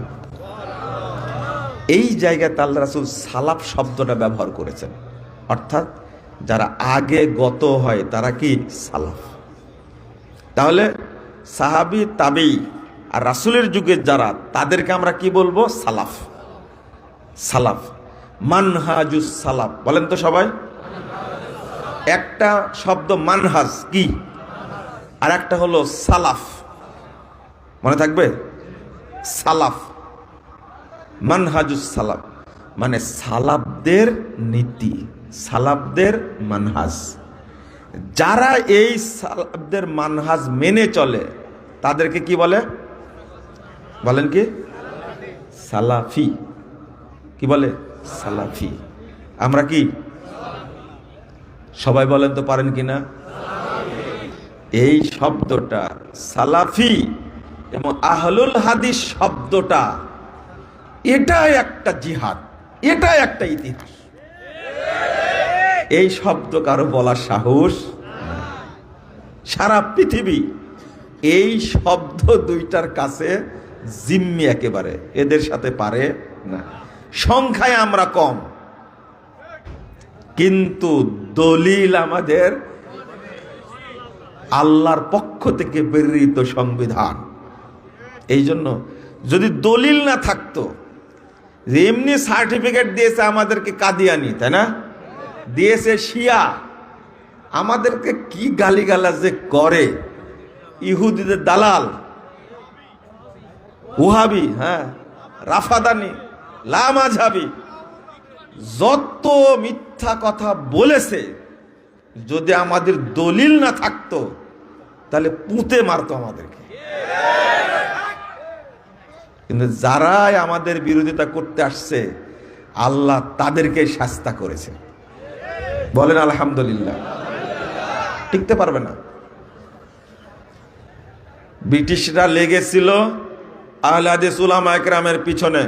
এই জায়গায় আল্লাহ রাসূল সালাফ শব্দটা ব্যবহার করেছেন, অর্থাৎ যারা আগে গত হয় তারা কি সালাফ। তাহলে সাহাবী, তাবেঈ আর রাসূলের যুগের যারা, তাদেরকে আমরা কি বলবো? সালাফ। সালাফ, মানহাজুস সালাফ, বলেন তো সবাই। একটা শব্দ মানহাজ কি, আর একটা হলো সালাফ, মনে থাকবে? সালাফ, মানহাজুস সালাফ মানে সালাফদের নীতি, সালাফদের মানহাজ। যারা এই সালাফদের মানহাজ মেনে চলে তাদেরকে কি বলে? বলেন কি? সালাফি। কি বলে? সালাফি। আমরা কি সবাই বলেন তো, পারেন কিনা? এই শব্দটা সালাফি এবং আহলুল হাদিস শব্দটা, এটা একটা জিহাদ, এটা একটা ইতিহাস। এই শব্দ কারো বলার সাহস, সারা পৃথিবী এই শব্দ দুইটার কাছে জিম্মি একেবারে, এদের সাথে পারে না। সংখ্যায় আমরা কম, কিন্তু দলিল আমাদের আল্লাহর পক্ষ থেকে প্রেরিত সংবিধান। এই জন্য যদি দলিল না থাকতো, এমনি সার্টিফিকেট দিয়েছে আমাদেরকে কাদিয়ানি, তাই না? দিয়েছে শিয়া, আমাদেরকে কি গালিগালাজ যে করে, ইহুদিদের দালাল, ওহাবি, হ্যাঁ, রাফাদানি, লামাঝহাবি, যত মিথ্যা কথা বলেছে, যদি আমাদের দলিল না থাকতো তাহলে পুঁতে মারতো আমাদেরকে। কিন্তু যারাই আমাদের বিরোধিতা করতে আসছে আল্লাহ তাদেরকে শাস্তা করেছে। বলেন আলহামদুলিল্লাহ। টিকতে পারবে না। ব্রিটিশরা লেগেছিল আহলে হাদিস উলামা ইকরামের পিছনে।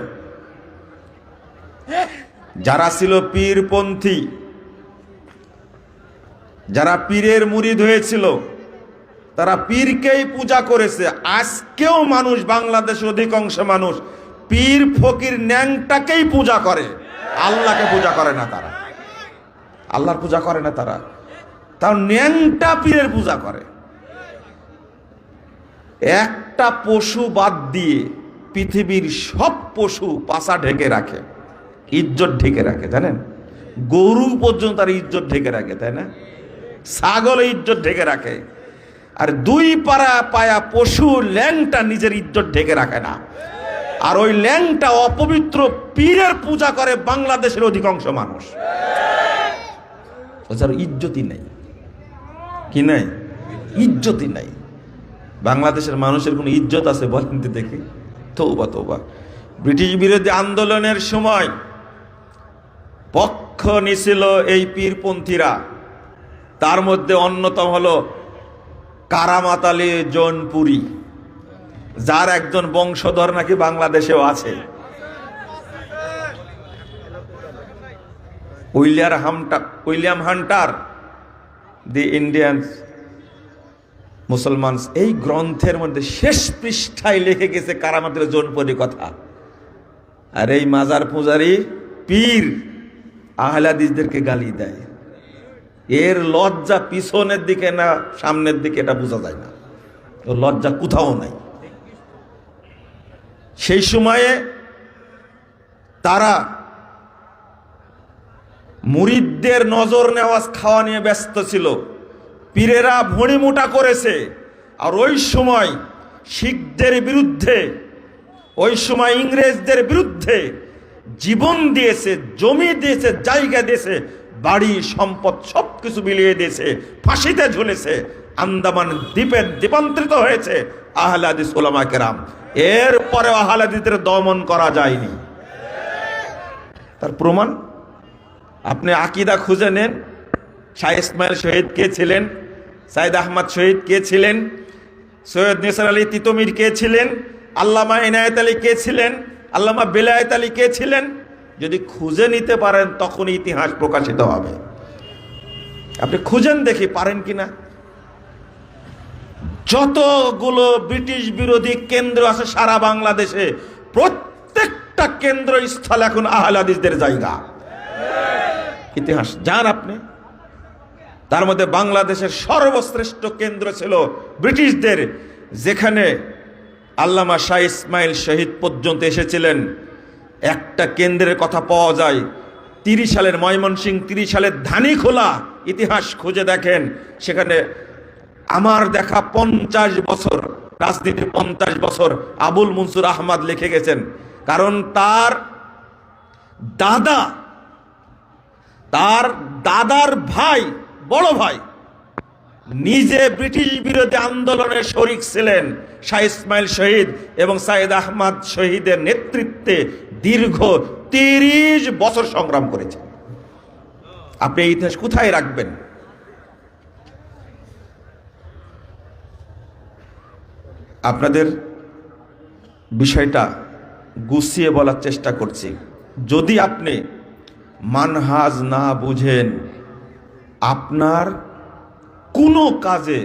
যারা ছিল পীরপন্থী, যারা পীরের মুরিদ হয়েছিল, তারা পীরকেই পূজা করেছে। আজকেও মানুষ, বাংলাদেশের অধিকাংশ মানুষ পীর ফকির ন্যাংটাকেই পূজা করে, আল্লাহকে পূজা করে না। তারা আল্লাহর পূজা করে না, তার ন্যাংটা পীরের পূজা করে। একটা পশু বাদ দিয়ে পৃথিবীর সব পশু পাছা ঢেকে রাখে, ইজ্জত ঢেকে রাখে, জানেন? গরু পর্যন্ত তার ইজ্জত ঢেকে রাখে, তাই না? ছাগল ইজ্জত ঢেকে রাখে। আর দুই পায়া পশু ল্যাংটা নিজের ইজ্জত ঢেকে রাখে না। আর ওই ল্যাংটা অপবিত্র পীরের পূজা করে বাংলাদেশের অধিকাংশ মানুষ। ওর ইজ্জতই নেই। কি নাই? ইজ্জতই নাই। বাংলাদেশের মানুষের কোনো ইজ্জত আছে বলেন তো দেখি? তওবা তওবা। ব্রিটিশ বিরোধী আন্দোলনের সময় পক্ষ নিছিল এই পীরপন্থীরা। তার মধ্যে অন্যতম হলো কারামাত আলী জৌনপুরী, যার একজন বংশধর নাকি বাংলাদেশেও আছে। উইলিয়াম হান্টার, দি ইন্ডিয়ান মুসলমান, এই গ্রন্থের মধ্যে শেষ পৃষ্ঠায় লিখে গেছে কারামাত আলী জৌনপুরীর কথা। আর এই মাজার পূজারি পীর আহলে হাদিসদেরকে গালি দেয়। এর লজ্জা পিছনের দিকে না সামনের দিকে এটা বোঝা যায় না। ওর লজ্জা কোথাও নাই। সেই সময়ে তারা মুরিদদের নজর নেওয়াজ খাওয়া নিয়ে ব্যস্ত ছিল। পীরেরা ভুঁড়ি মোটা করেছে। আর ওই সময় শিখদের বিরুদ্ধে, ওই সময় ইংরেজদের বিরুদ্ধে জীবন দিয়েছে, জমি দিয়েছে, জায়গা দিয়েছে, বাড়ি সম্পদ সবকিছু বিলিয়ে দিয়েছে, ফাঁসিতে ঝুলেছে, আন্দামান দ্বীপে দ্বীপান্তরিত হয়েছে আহলে হাদিস উলামা কেরাম। এরপরে আহলে হাদিসদের দমন করা যায়নি। তার প্রমাণ আপনি আকীদা খুঁজে নেন। শাহ ইসমাইল শহীদ কে ছিলেন? সাইদ আহমদ শহীদ কে ছিলেন? সৈয়দ নিসার আলী তিতুমির কে ছিলেন? আল্লামা ইনায়েত আলী কে ছিলেন? আল্লামা বেলায়েত আলী কে ছিলেন? যদি খুঁজে নিতে পারেন তখন ইতিহাস প্রকাশিত হবে। আপনি খুঁজেন দেখি পারেন কিনা। যতগুলো ব্রিটিশ বিরোধী কেন্দ্র আছে সারা বাংলাদেশে, প্রত্যেকটা কেন্দ্রস্থল এখন আহলে হাদিসদের জায়গা। ইতিহাস যান আপনি। তার মধ্যে বাংলাদেশের সর্বশ্রেষ্ঠ কেন্দ্র ছিল ব্রিটিশদের, যেখানে আল্লামা শাহ ইসমাইল শহীদ পর্যন্ত এসেছিলেন। একটা কেন্দ্রের কথা পাওয়া যায় 30 সালের ময়মনসিংহ, 30 সালের ধানীখোলা। ইতিহাস খুঁজে দেখেন, সেখানে আমার দেখা 50 বছর রাজনীতির 50 বছর আবুল মনসুর আহমদ লিখে গেছেন। কারণ তার দাদার ভাই, বড় ভাই, নিজে ব্রিটিশ বিরোধী আন্দোলনে শরিক ছিলেন। শাহ ইসমাইল শহীদ এবং সাইদ আহমদ শহীদের নেতৃত্বে দীর্ঘ 30 বছর সংগ্রাম করেছেন। আপনি এই ইতিহাস কোথায় রাখবেন? আপনাদের বিষয়টা গুছিয়ে বলার চেষ্টা করছি। যদি আপনি মানহাজ না বুঝেন, আপনার কোনো কাজে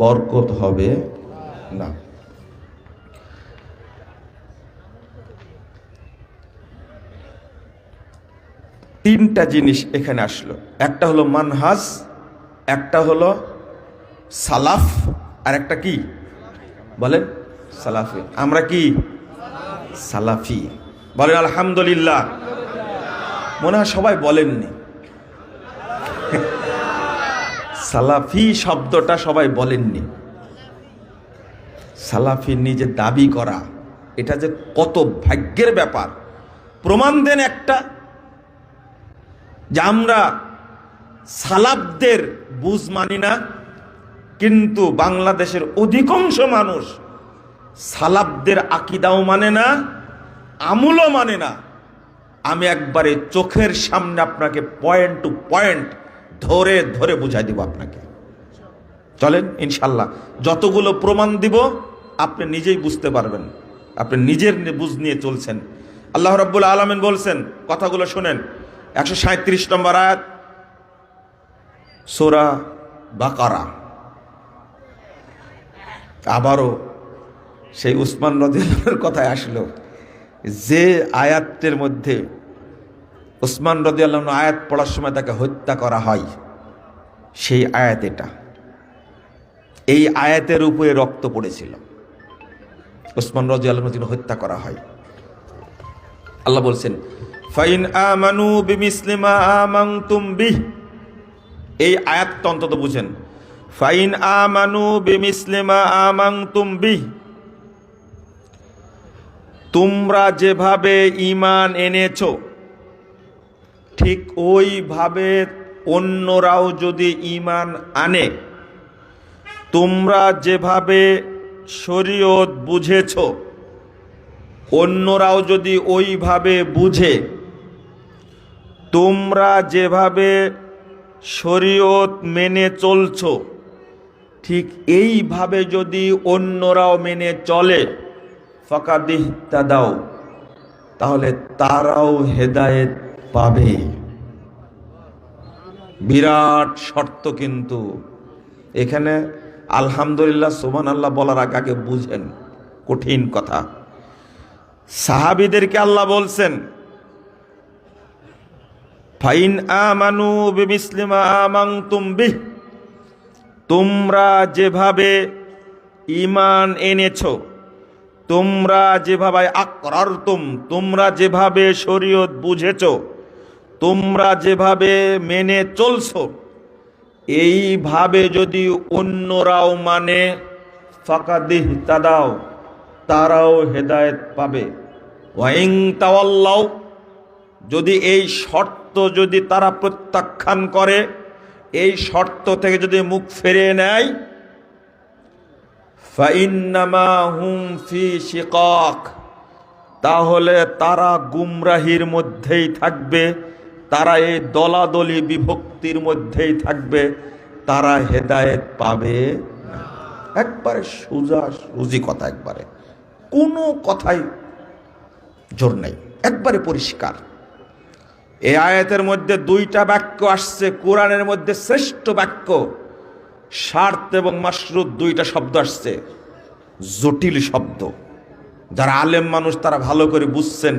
বরকত হবে না। তিনটা জিনিস এখানে আসলো। একটা হলো মানহাজ, একটা হলো সালাফ, আর একটা কি বলেন? সালাফি। আমরা কি সালাফি? বলেন আলহামদুলিল্লাহ। মনে হয় সবাই বলেননি। সালাফি শব্দটা সবাই বলেননি। সালাফি নিজে দাবি করা, এটা যে কত ভাগ্যের ব্যাপার। প্রমাণ দেন একটা, যে আমরা সালাফদের বুঝ মানি না, কিন্তু বাংলাদেশের অধিকাংশ মানুষ সালাফদের আকীদাও মানে না, আমলও মানে না। আমি একবারে চোখের সামনে আপনাকে পয়েন্ট টু পয়েন্ট ধরে ধরে বুঝাই দিব আপনাকে। চলেন ইনশাল্লাহ, যতগুলো প্রমাণ দিব আপনি নিজেই বুঝতে পারবেন, আপনি নিজের বুঝ নিয়ে চলছেন। আল্লাহ রাব্বুল আলামিন বলছেন, কথাগুলো শুনেন, 137 নম্বর আয়াত সূরা বাকারা। আবারও সেই উসমান রাদিয়াল্লাহু আনহুর কথায় আসলো, যে আয়াতের মধ্যে উসমান রাদিয়াল্লাহু আনহু আয়াত পড়ার সময় তাকে হত্যা করা হয়, সেই আয়াত এটা। এই আয়াতের উপরে রক্ত পড়েছিল, উসমান রাদিয়াল্লাহু আনহু হত্যা করা হয়। আল্লাহ বলছেন, ফাইন আমানু বিমিসলি মা আমানতুম বিহ। এই আয়াতটা অন্তত বুঝেন। ফাইন আমানু বিমিসলি মা আমানতুম বিহ, তোমরা যেভাবে ঈমান এনেছো ঠিক ওইভাবে অন্যরাও যদি ঈমান আনে, তোমরা যেভাবে শরীয়ত বুঝেছো অন্যরাও যদি ওইভাবে বুঝে, তোমরা যেভাবে শরীয়ত মেনে চলছো ঠিক এইভাবে যদি অন্যরাও মেনে চলে, ফাকাদ ইহতাদাও, তাহলে তারাও হেদায়েত পাবে। বিরাট শর্ত কিন্তু এখানে। আলহামদুলিল্লাহ সুবহানাল্লাহ বলার আগে বুঝেন, কঠিন কথা। সাহাবীদেরকে আল্লাহ বলছেন, ফাইন আমানু বিমিসলি মা আমানতুম বিহ, তোমরা যেভাবে ঈমান এনেছো, তোমরা যেভাবে আকরারতুম, তোমরা যেভাবে শরীয়ত বুঝেছো, তোমরা যেভাবে মেনে চলছো, এইভাবে যদি অন্যরাও মানে, ফাকাদ ইহতাদাও, তারাও হেদায়েত পাবে। ওয়াইন তাওয়াল্লাও, যদি এই শর্ত যদি তারা প্রত্যাখ্যান করে, এই শর্ত থেকে যদি মুখ ফিরিয়ে নেয়, ফাইন্নামা হুম ফি শিকাক, তাহলে তারা গুমরাহির মধ্যেই থাকবে, তারা এই দলাদলি বিভক্তির মধ্যেই থাকবে, তারা হেদায়েত পাবে না। একবারে সোজা সুজি কথা, একবারে কোনো কথাই জোর নাই, একবারে পরিষ্কার। এই আয়াতের মধ্যে দুইটা বাক্য আসছে, কোরআনের মধ্যে শ্রেষ্ঠ বাক্য, শার্ত এবং মাশরুত দুইটা শব্দ আসছে, জটিল শব্দ। যারা আলেম মানুষ তারা ভালো করে বুঝছেন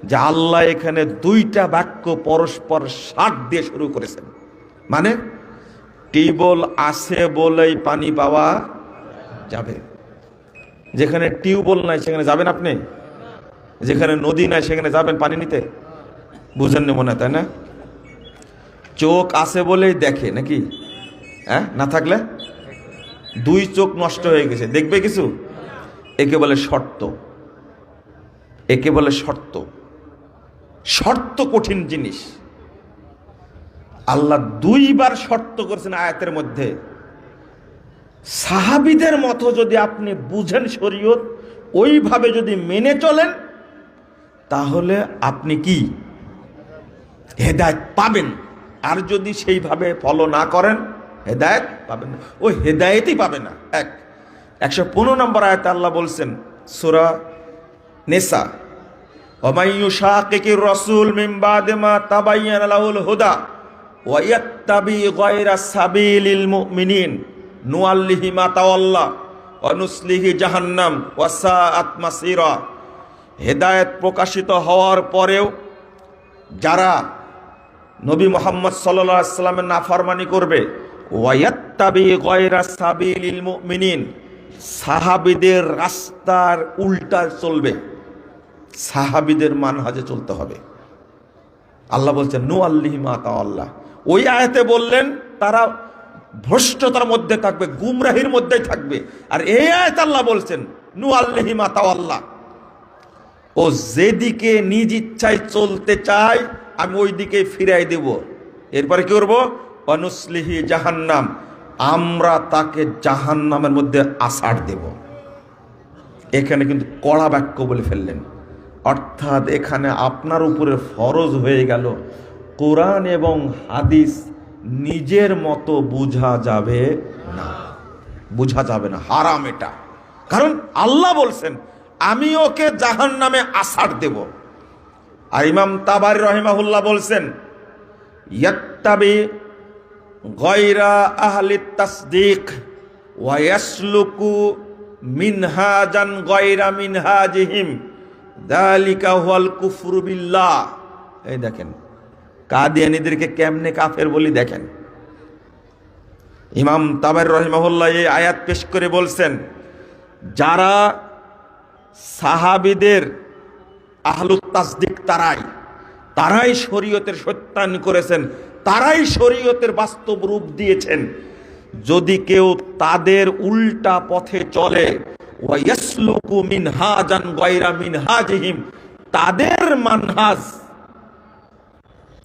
যে আল্লাহ এখানে দুইটা বাক্য পরস্পর শার্ত দিয়ে শুরু করেছেন। মানে টিউবওয়েল আছে বলেই পানি পাওয়া যাবে, যেখানে টিউবওয়েল নাই সেখানে যাবেন আপনি? যেখানে নদী নাই সেখানে যাবেন পানি নিতে? বুঝেননি মনে হয়, তাই না? চোখ আছে বলেই দেখে নাকি? হ্যাঁ, না থাকলে দুই চোখ নষ্ট হয়ে গেছে, দেখবে কিছু? একে বলে শর্ত, একে বলে শর্ত। শর্ত কঠিন জিনিস। আল্লাহ দুইবার শর্ত করেছেন আয়াতের মধ্যে। সাহাবীদের মতো যদি আপনি বুঝেন শরীয়ত, ওইভাবে যদি মেনে চলেন, তাহলে আপনি কি হেদায়েত পাবেন। আর যদি সেইভাবে ফলো না করেন, হেদায়েত পাবেন না, ও হেদায়েতই পাবে না। 115 নম্বর আয়াতে আল্লাহ বলছেন, সূরা নিসা, ওয়ামাই ইউশাকিকির রাসূল মিন বাদি মা তাবায়্যানা লাহুল হুদা ওয়া ইয়াত্তাবি গায়রা সাবিলিল মুমিনিন নুআল্লিহি মা তাওয়াল্লা ওয়া নুসলিহি জাহান্নাম ওয়া সাআত মাসীরা। হেদায়েত প্রকাশিত হওয়ার পরেও যারা নবী মুহাম্মদ সাল্লাল্লাহু আলাইহি ওয়াসাল্লামের নাফরমানি করবে, ওয়া ইয়াত্তাবি গায়রা সাবিলিল মুমিনিন, সাহাবীদের রাস্তার উল্টা চলবে, সাহাবীদের মানহাজে চলতে হবে। আল্লাহ বলছেন নুআল্লিহি মা তাওয়াল্লা। ওই আয়াতে বললেন তারা ভ্রষ্টতার মধ্যে থাকবে, গুমরাহির মধ্যেই থাকবে। আর এই আয়াতে আল্লাহ বলছেন নুআল্লিহি মা তাওয়াল্লা, ও যেদিকে নিজ ইচ্ছায় চলতে চায় আমি ওই দিকে ফিরাই দেব। এরপরে কি করবো? অনুসলিহি জাহান্নাম, আমরা তাকে জাহান্নামের মধ্যে আছাড় দেব। এখানে কিন্তু কড়া বাক্য বলে ফেললেন, অর্থাৎ এখানে আপনার উপরে ফরজ হয়ে গেল কোরআন এবং হাদিস নিজের মতো বোঝা যাবে না, বোঝা যাবে না, হারাম এটা। কারণ আল্লাহ বলছেন আমি ওকে জাহান্নামে আছাড় দেব। আর ইমাম তাবারি রাহিমাহুল্লাহ বলছেন ইয়াত্তাবি গায়রা আহলি তাসদিক ওয়া ইয়াসলুকু মিনহাজান গায়রা মিনহাজিহিম যালিকা হুয়াল কুফরু বিল্লাহ। এই দেখেন কাদিয়ানীদেরকে কেমনে কাফের বলি দেখেন। ইমাম তাবারি রাহিমাহুল্লাহ এই আয়াত পেশ করে বলছেন যারা সাহাবীদের আহলুত তাসদিক তারাই শরীয়তের সত্যায়ন করেছেন, তারাই শরীয়তের বাস্তব রূপ দিয়েছেন। যদি কেউ তাদের উল্টা পথে চলে ওয়া ইয়াসলুকু মিনহাজান গায়রা মিনহাজিহিম, তাদের মানহাজ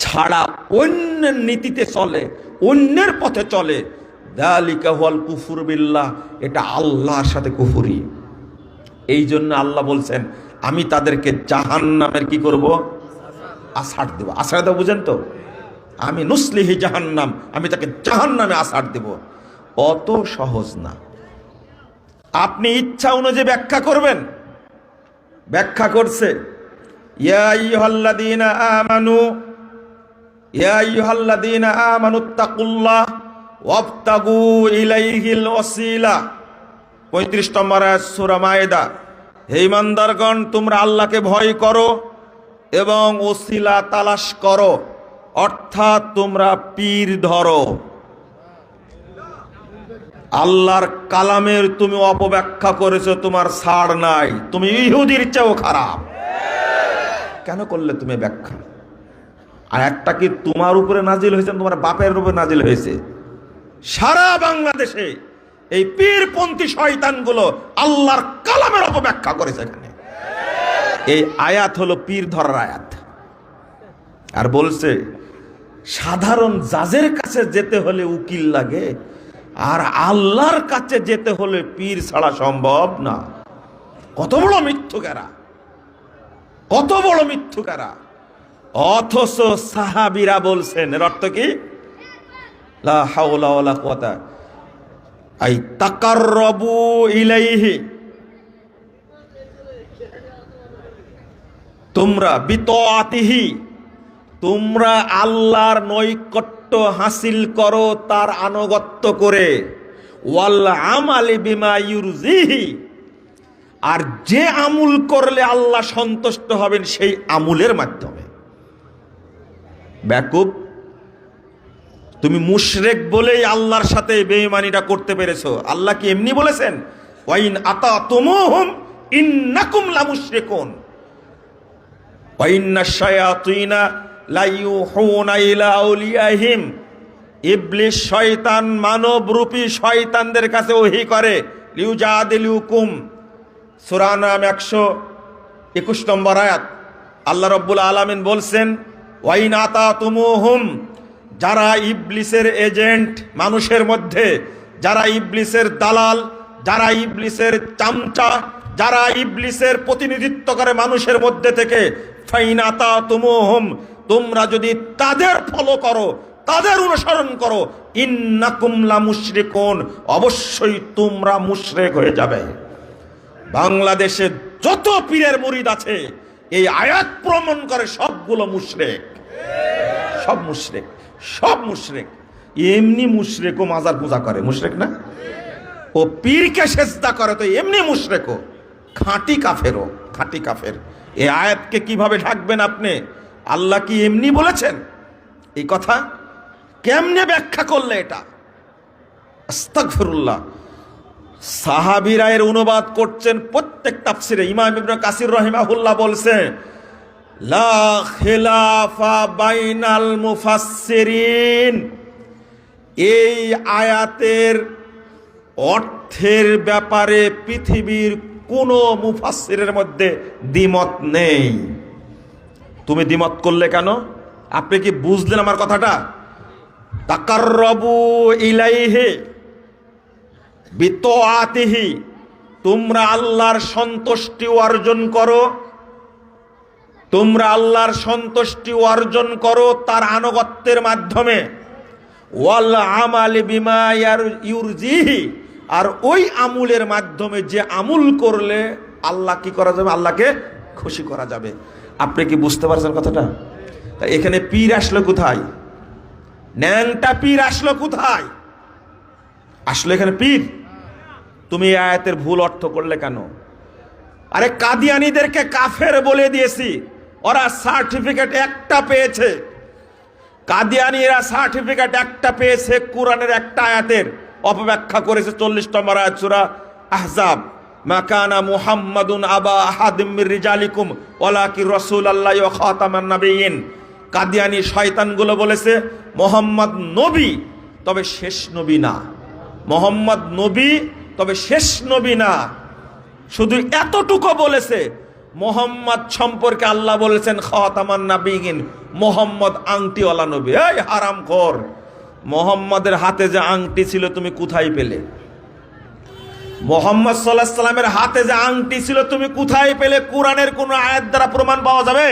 ছাড়া অন্যের নীতিতে চলে, অন্যের পথে চলে, যালিকা হুয়াল কুফর বিল্লাহ, এটা আল্লাহর সাথে কুফরি। এই জন্য আল্লাহ বলছেন আমি তাদেরকে জাহান্নামের কি করব, আছাড় দেব। আছাড় দেব বুঝেন তো, আমি নুসলিহি জাহান্নাম, আমি তাকে জাহান্নামে আছাড় দেব। অত সহজ না। আপনি ইচ্ছা অনুযায়ী ব্যাখ্যা করবেন। ব্যাখ্যা করছে ইয়া আইয়ুহাল্লাযীনা আমানু তাকুল্লাহ ওয়াবতাগু ইলাইহিল ওয়াসিলা, 35 নম্বর আয়াত সূরা মায়েদা। হে ঈমানদারগণ তোমরা আল্লাহকে ভয় করো এবং ওসিলা তালাশ করো, অর্থাৎ তোমরা পীর ধরো। আল্লাহর কালামের তুমি অপব্যাখ্যা করেছো, তোমার ছাড় নাই, তুমি ইহুদির চেয়েও খারাপ। কেন করলে তুমি ব্যাখ্যা? আর একটা কি তোমার উপরে নাজিল হয়েছে, তোমার বাপের উপরে নাজিল হয়েছে? সারা বাংলাদেশে এই পীরপন্থী শয়তানগুলো আল্লাহর কালামের অপব্যাখ্যা করেছে। এখানে এই আয়াত হলো পীর ধরার আয়াত। আর বলছে সাধারণ জাজের কাছে যেতে হলে উকিল লাগে, আর আল্লাহর কাছে যেতে হলে পীর ছাড়া সম্ভব না। কত বড় মিথ্যুকেরা, কত বড় মিথ্যুকেরা! অথচ সাহাবীরা বলছেন, এর অর্থ কি? লা হাওলা ওয়ালা কুওয়াতা আই তাকাররাবু ইলাইহি, তোমরা বিতাআতিহি, তোমরা আল্লাহর নৈকট্য হাসিল করো তার আনুগত্য করে, ওয়াল আমালি বিমা ইউরজিহি, আর যে আমুল করলে আল্লাহ সন্তুষ্ট হবেন সেই আমুলের মাধ্যমে। বেকুব, তুমি মুশরিক বলেই আল্লাহর সাথে বেঈমানিটা করতে পেরেছো। আল্লাহ কি এমনি বলেছেন ওয়াইন আতাতুমুহুম ইন্নাকুম লামুশরিকুন ওয়া ইন্নাশ শায়াতিনা লাইয়ুহুনা ইলা আউলিয়াহিম, ইবলিস শয়তান মানবরূপী শয়তানদের কাছে ওহী করে লিউজাদিলুকুম। সূরা নাম 121 নম্বর আয়াত। আল্লাহ রাব্বুল আলামিন বলছেন ওয়াইন আতাতুমুহুম, যারা ইবলিসের এজেন্ট মানুষের মধ্যে, যারা ইবলিসের দালাল, যারা ইবলিসের চামচা, যারা ইবলিসের প্রতিনিধিত্ব করে মানুষের মধ্যে থেকে, ফাইন আতাতুমুহুম, তোমরা যদি তাদের ফলো করো, তাদের অনুসরণ করো, ইন্নাকুম লামুশরিকুন, অবশ্যই তোমরা মুশরিক হয়ে যাবে। বাংলাদেশে যত পীরের মুরিদ আছে এই আয়াত প্রমাণ করে সবগুলো মুশরিক, সব মুশরিক, সব মুশরিক। এমনি মুশরিক ও মাজার পূজা করে, মুশরিক না? ও পীরকে সেজদা করে তো এমনি মুশরিক, ও খাঁটি কাফের, ও খাঁটি কাফের। এই আয়াতকে কিভাবে ঢাকবেন আপনি? আল্লাহ কি এমনি বলেছেন এই কথা? কেমনে ব্যাখ্যা করলে এটা? আস্তাগফিরুল্লাহ। সাহাবীরা এর অনুবাদ করছেন প্রত্যেক তাফসিরে। ইমাম ইবনে কাসির রাহিমাহুল্লাহ বলছেন লা খিলাফা বাইনাল মুফাসসিরিন, এই আয়াতের অর্থের ব্যাপারে পৃথিবীর কোনো মুফাসসিরের মধ্যে দ্বিমত নেই। তুমি দ্বিমত করলে কেন? আপনি কি বুঝলেন আমার কথাটা? তাকাররাবু ইলাইহি, বিতআতিহি, তোমরা আল্লাহর সন্তুষ্টি অর্জন করো, তোমরা আল্লাহর সন্তুষ্টি অর্জন করো তার আনুগত্যের মাধ্যমে। ওয়াল আমালি বিমা ইউরজিহি, আর ওই আমুলের মাধ্যমে যে আমুল করলে আল্লাহ কি করা যাবে, আল্লাহকে খুশি করা যাবে। আপনি কি বুঝতে পারছেন কথাটা? তা এখানে পীর আসলো কোথায়? ন্যাংটা পীর আসলো কোথায়? আসলো এখানে পীর। তুমি এই আয়াতের ভুল অর্থ করলে কেন? আরে কাদিয়ানীদেরকে কাফের বলে দিয়েছি, ওরা সার্টিফিকেট একটা পেয়েছে। কাদিয়ানীরা সার্টিফিকেট একটা পেয়েছে কোরআনের একটা আয়াতের, অপব্যাখ্যা করেছে 40 নম্বর আয়াত সূরা আহজাব, মা কানা মুহাম্মাদুন আবা আহাদিম মির রিজালিকুম ওয়ালাকিন রাসূলুল্লাহি ওয়া খাতামান নাবিয়্যিন। কাদিয়ানী শয়তানগুলো বলেছে মুহাম্মদ নবী তবে শেষ নবী না, মুহাম্মদ নবী তবে শেষ নবী না। শুধু এতটুকু বলেছে, মোহাম্মদ সম্পর্কে আল্লাহ বলেছেন খাতামান নাবিয়্যিন, মোহাম্মদ আংটিওয়ালা নবী। এই হারামখোর, মোহাম্মদের হাতে যে আংটি ছিল তুমি কোথায় পেলে? মোহাম্মদ সাল্লাল্লাহু আলাইহি সাল্লামের হাতে যে আংটি ছিল তুমি কোথায় পেলে? কোরআনের কোন আয়াত দ্বারা প্রমাণ পাওয়া যাবে?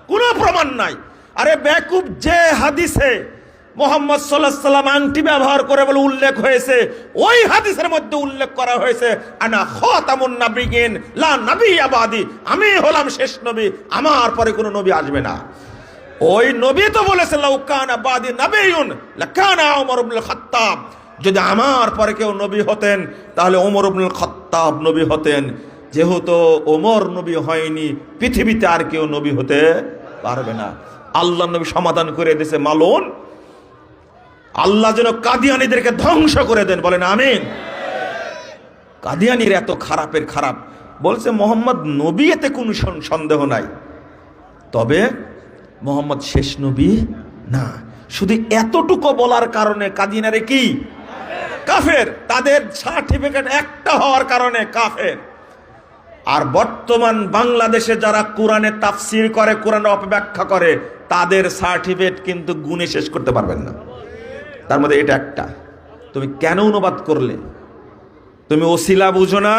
কোনো প্রমাণ নাই। আরে বেকুব, যে হাদিসে মোহাম্মদ সাল্লাল্লাহু আলাইহি সাল্লাম আংটি ব্যবহার করে বলে উল্লেখ হয়েছে, ওই হাদিসের মধ্যে উল্লেখ করা হয়েছে আনা খাতামুন নাবিয়্যিন লা নাবিয়্যা বাদি, আমি হলাম শেষ নবী, আমার পরে কোনো নবী আসবে না। ওই নবী তো বলেছে লাউ কানা বাদি নাবিয়্যুন লাকানা ওমর ইবনুল খাত্তাব, যদি আমার পরে কেউ নবী হতেন তাহলে ওমর ইবনুল খাত্তাব নবী হতেন। যেহেতু ওমর নবী হয়নি, পৃথিবীতে আর কেউ নবী হতে পারবে না। আল্লাহ নবী সমাধান করে দিয়েছে মালুন, আল্লাহ যেন কাদিয়ানীদেরকে ধ্বংস করে দেন, বলেন আমিন। কাদিয়ানীর এত খারাপের খারাপ, বলছে মোহাম্মদ নবী, এতে কোনো সন্দেহ নাই, তবে মোহাম্মদ শেষ নবী না। শুধু এতটুকু বলার কারণে কাদিয়ানীরা কি কাফের, তাদের সার্টিফিকেট একটা হওয়ার কারণে কাফের। আর বর্তমান বাংলাদেশে যারা কোরআনে তাফসীর করে, কোরআনে অপব্যাখ্যা করে, তাদের সার্টিফিকেট কিন্তু গুণে শেষ করতে পারবেন না। তার মধ্যে এটা একটা। তুমি কেন অনুবাদ করলে? তুমি ওসিলা বুঝো না?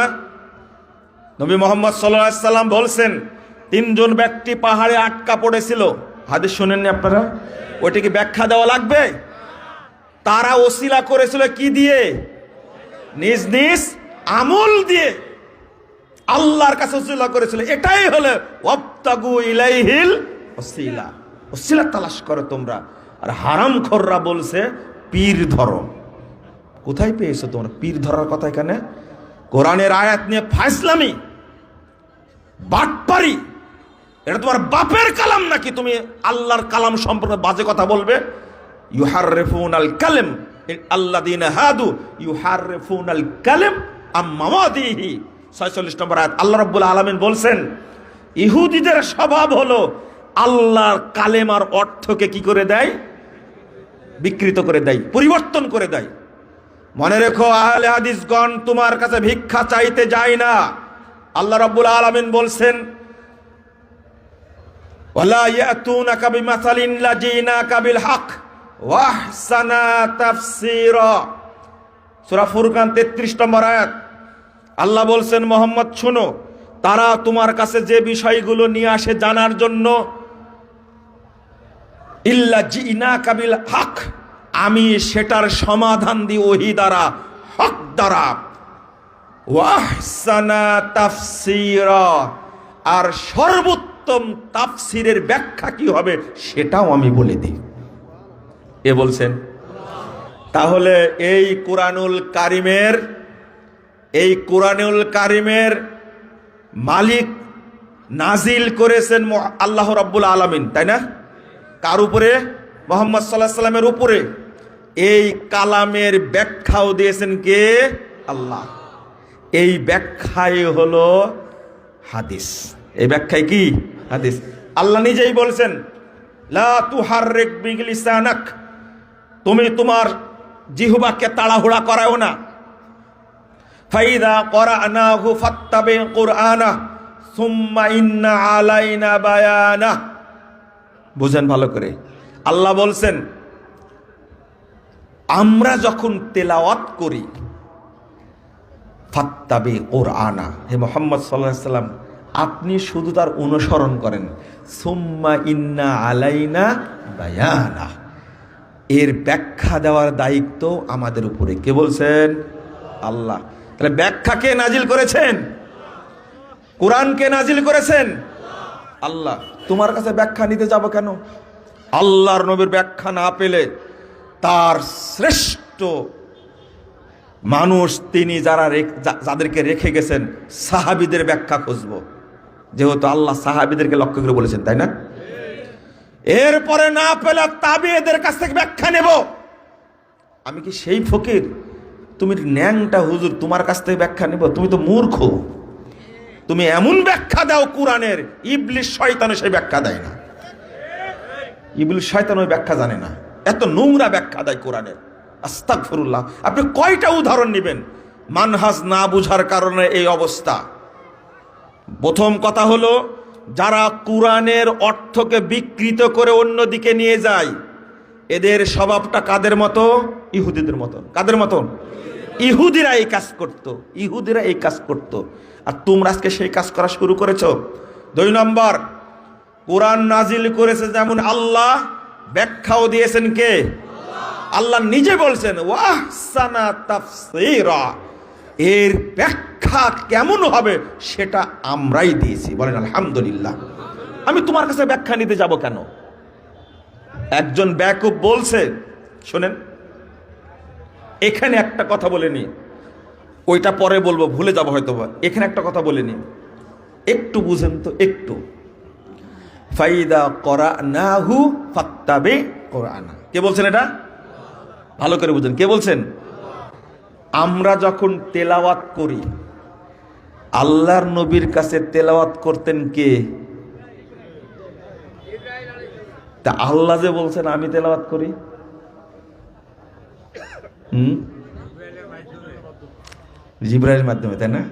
নবী মুহাম্মদ সাল্লাল্লাহু আলাইহি সাল্লাম বলছেন 3 জন ব্যক্তি পাহাড়ে আটকা পড়েছিল, হাদিস শুনেননি আপনারা? ওইটা কি ব্যাখ্যা দেওয়া লাগবে? তারা ওসিলা করেছিল কি দিয়ে? নিজ নিজ আমল দিয়ে আল্লাহর কাছে ওসিলা করেছিল। এটাই হলো ওয়াবতাগু ইলাইহিল ওসিলা, ওসিলা তালাশ করো তোমরা। আর হারামখোররা বলছে পীর ধরো। কোথায় পেয়েছো তোমরা পীর ধরার কথা? এখানে কোরআনের আয়াত নিয়ে ফাইসলামি, বাটপারি। এটা তোমার বাপের কালাম নাকি তুমি আল্লাহর কালাম সম্পর্কে বাজে কথা বলবে? ইউহাররিফুনাল কালাম আল্লাযীনা হাদু ইউহাররিফুনাল কালাম আম্মা মাওয়াদিহি। 46 নম্বর আয়াত। আল্লাহ রাব্বুল আলামিন বলছেন ইহুদিদের স্বভাব হলো আল্লাহর কালেমার অর্থকে কি করে দেয়? বিকৃত করে দেয়, পরিবর্তন করে দেয়। মনে রেখো, আহলে হাদিসগণ তোমার কাছে ভিক্ষা চাইতে যায় না। আল্লাহ রাব্বুল আলামিন বলছেন ওয়ালা ইয়াতুনাকা বিমাসালিন লাজিনাকা বিল হক ওয়া আহসানা তাফসীরা। সূরা ফুরকান 33 নম্বর আয়াত। আল্লাহ বলছেন মুহাম্মদ শোনো, তারা তোমার কাছে যে বিষয়গুলো নিয়ে আসে জানার জন্য, ইল্লা জিনাকা বিল হক, আমি সেটার সমাধান দিই ওহী দ্বারা, হক দ্বারা। ওয়া আহসানা তাফসীরা, আর সর্বোত্তম তাফসীরের ব্যাখ্যা কি হবে সেটাও আমি বলে দিই। এ বলছেন। তাহলে এই কোরআনুল কারিমের মালিক নাজিল করেছেন আল্লাহ রাব্বুল আলামিন, তাই না? কার উপরে? মুহাম্মদ সাল্লাল্লাহু আলাইহি সাল্লামের উপরে। এই কালামের ব্যাখ্যাও দিয়েছেন কে? আল্লাহ। এই ব্যাখ্যাই হলো হাদিস। এই ব্যাখ্যাই কি? হাদিস। আল্লাহ নিজেই বলছেন লা তুহাররিক বিলিসানাক, তুমি তোমার জিহ্বাকে তাড়াহুড়া করাও না। ফাইদা করানাহু ফাত্তাবি কুরআনা সুম্মা ইন্না আলাইনা বায়ানা। বুঝেন ভালো করে। আল্লাহ বলছেন আমরা যখন তেলাওয়াত করি, ফাত্তাবি কুরআনা, হে মুহাম্মদ সাল্লাল্লাহু আলাইহি সাল্লাম আপনি শুধু তার অনুসরণ করেন। সুম্মা ইন্না আলাইনা বায়ানা, এর ব্যাখ্যা দেওয়ার দায়িত্ব আমাদের উপরে। কে বলছেন? আল্লাহ। তাহলে ব্যাখ্যা কে নাজিল করেছেন? কোরআন কে নাজিল করেছেন? আল্লাহ। তোমার কাছে ব্যাখ্যা নিতে যাব কেন? আল্লাহর নবীর ব্যাখ্যা না পেলে তার শ্রেষ্ঠ মানুষ তিনি যাদেরকে রেখে গেছেন সাহাবীদের ব্যাখ্যা খুঁজব, যেহেতু আল্লাহ সাহাবীদেরকে লক্ষ্য করে বলেছেন, তাই না? এরপরে না পেলে তাবিঈদের কাছ থেকে ব্যাখ্যা নেব। আমি কি সেই ফকির? তুমি ন্যাংটা হুজুর, তোমার কাছ থেকে ব্যাখ্যা নেব? তুমি তো মূর্খ। তুমি এমন ব্যাখ্যা দাও কোরআনের, ইবলিস শয়তানও সেই ব্যাখ্যা দেয় না। ইবলিস শয়তান ওই ব্যাখ্যা জানে না, এত নোংরা ব্যাখ্যা দেয় কোরআনের। আস্তাগফিরুল্লাহ। আপনি কয়টা উদাহরণ নেবেন মানহাজ না বুঝার কারণে এই অবস্থা? প্রথম কথা হলো, যারা কোরআনের অর্থকে বিকৃত করে অন্যদিকে নিয়ে যায়, এদের স্বভাবটা কাদের মতো? ইহুদিদের মতো। কাদের মতন? ইহুদিরা এই কাজ করত, ইহুদিরা এই কাজ করত। আর তোমরা আজকে সেই কাজ করা শুরু করেছো। 2 নম্বর, কোরআন নাজিল করেছে যেমন আল্লাহ, ব্যাখ্যাও দিয়েছেন কে? আল্লাহ নিজে বলছেন ওয়াহসানা তাফসীরা, এর ব্যাখ্যা কেমন হবে সেটা আমরাই দিয়েছি। বলেন আলহামদুলিল্লাহ। আমি তোমার কাছে ব্যাখ্যা নিতে যাব কেন? একজন ব্যাকুব বলছে, শোনেন এখানে একটা কথা বলে নি, ওইটা পরে বলবো, ভুলে যাবো হয়তো। এখানে একটা কথা বলে নি, একটু বুঝেন তো একটু। ফাইদা করানাহু ফাত্তাবি কুরআনা, কে বলছেন এটা? ভালো করে বুঝেন, কে বলছেন? আমরা যখন তেলাওয়াত করি, আল্লাহর নবীর কাছে তেলাওয়াত করতেন কে? তা আল্লাহ যে বলছেন আমি তেলাওয়াত করি, জিবরাইলের মাধ্যমে, তাই না?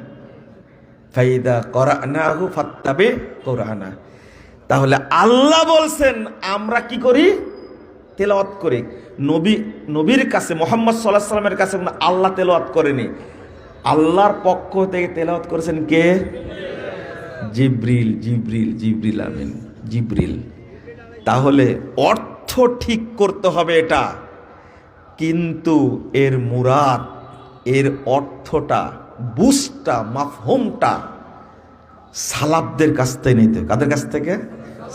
ফাইদা করানাহু ফাত্তাবি কুরআনা। তাহলে আল্লাহ বলছেন আমরা কি করি? তেলাওয়াত করি। নবীর কাছে মুহাম্মদ সাল্লাল্লাহু আলাইহি সাল্লামের কাছে আল্লাহ তেলাওয়াত করেনি, আল্লাহর পক্ষ থেকে তেলাওয়াত করেছেন কে? জিবরিল। জিবরিল, জিবরিল আমিন, জিবরিল। তাহলে অর্থ ঠিক করতে হবে এটা, কিন্তু এর মুরাদ, এর অর্থটা, বুঝটা, মাফহুমটা সালাফদের কাছ থেকে নিতে। কাদের কাছ থেকে?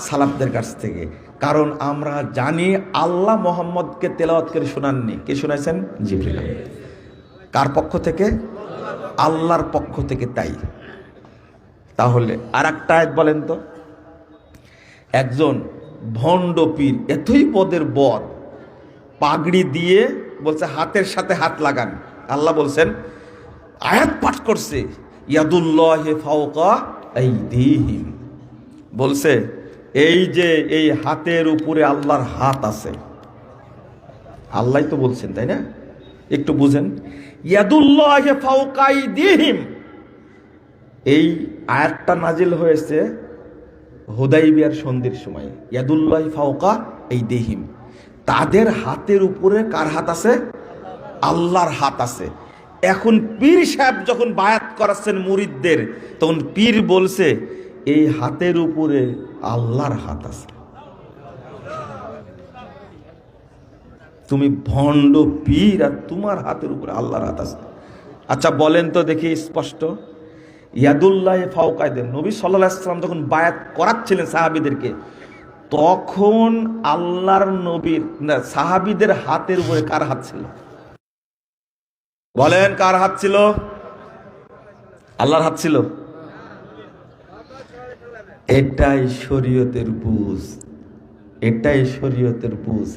সালাফদের কাছ থেকে। কারণ আমরা জানি আল্লাহ মোহাম্মদকে তেলাওয়াত করে শোনাননি। কে শোনাইছেন? জিবরিল। কার পক্ষ থেকে? আল্লাহর পক্ষ থেকে। তাই তাহলে আর একটা আয়াত বলেন তো। একজন ভণ্ড পীর, এতই পদের বদ, পাগড়ি দিয়ে বলছে হাতের সাথে হাত লাগান। আল্লাহ বলছেন, আয়াত পাঠ করছে ইয়াদুল্লাহি ফাওকা আইদিহিম, বলছে এই যে এই হাতের উপরে আল্লাহর হাত আছে। আল্লাহ তো বলছেন, তাই না? একটু বুঝেন, ইয়াদুল্লাহি ফাওকা আইদিহিম, এই আয়াতটা নাজিল হয়েছে হুদাইবিয়ার সন্ধির সময়। ইয়াদুল্লাহি ফাওকা আইদিহিম, তাদের হাতের উপরে কার হাত আছে? আল্লাহর হাত আছে। এখন পীর সাহেব যখন বায়াত করাচ্ছেন মুরিদদের, তখন পীর বলছে এই হাতের উপরে আল্লাহর হাত আছে। তুমি ভণ্ড পীর আর তোমার হাতের উপরে আল্লাহর হাত আছে। আচ্ছা বলেন তো দেখি স্পষ্ট, ইয়াদুল্লাহি ফাওকা আইদিহিম, নবী সাল্লাল্লাহু আলাইহি ওয়াসাল্লাম যখন বায়াত করাচ্ছিলেন সাহাবীদেরকে, তখন আল্লাহর নবীর না সাহাবীদের হাতের উপরে কার হাত ছিল? বলেন কার হাত ছিল? আল্লাহর হাত ছিল। এটাই শরীয়তের বুঝ, এটাই শরীয়তের বুঝ।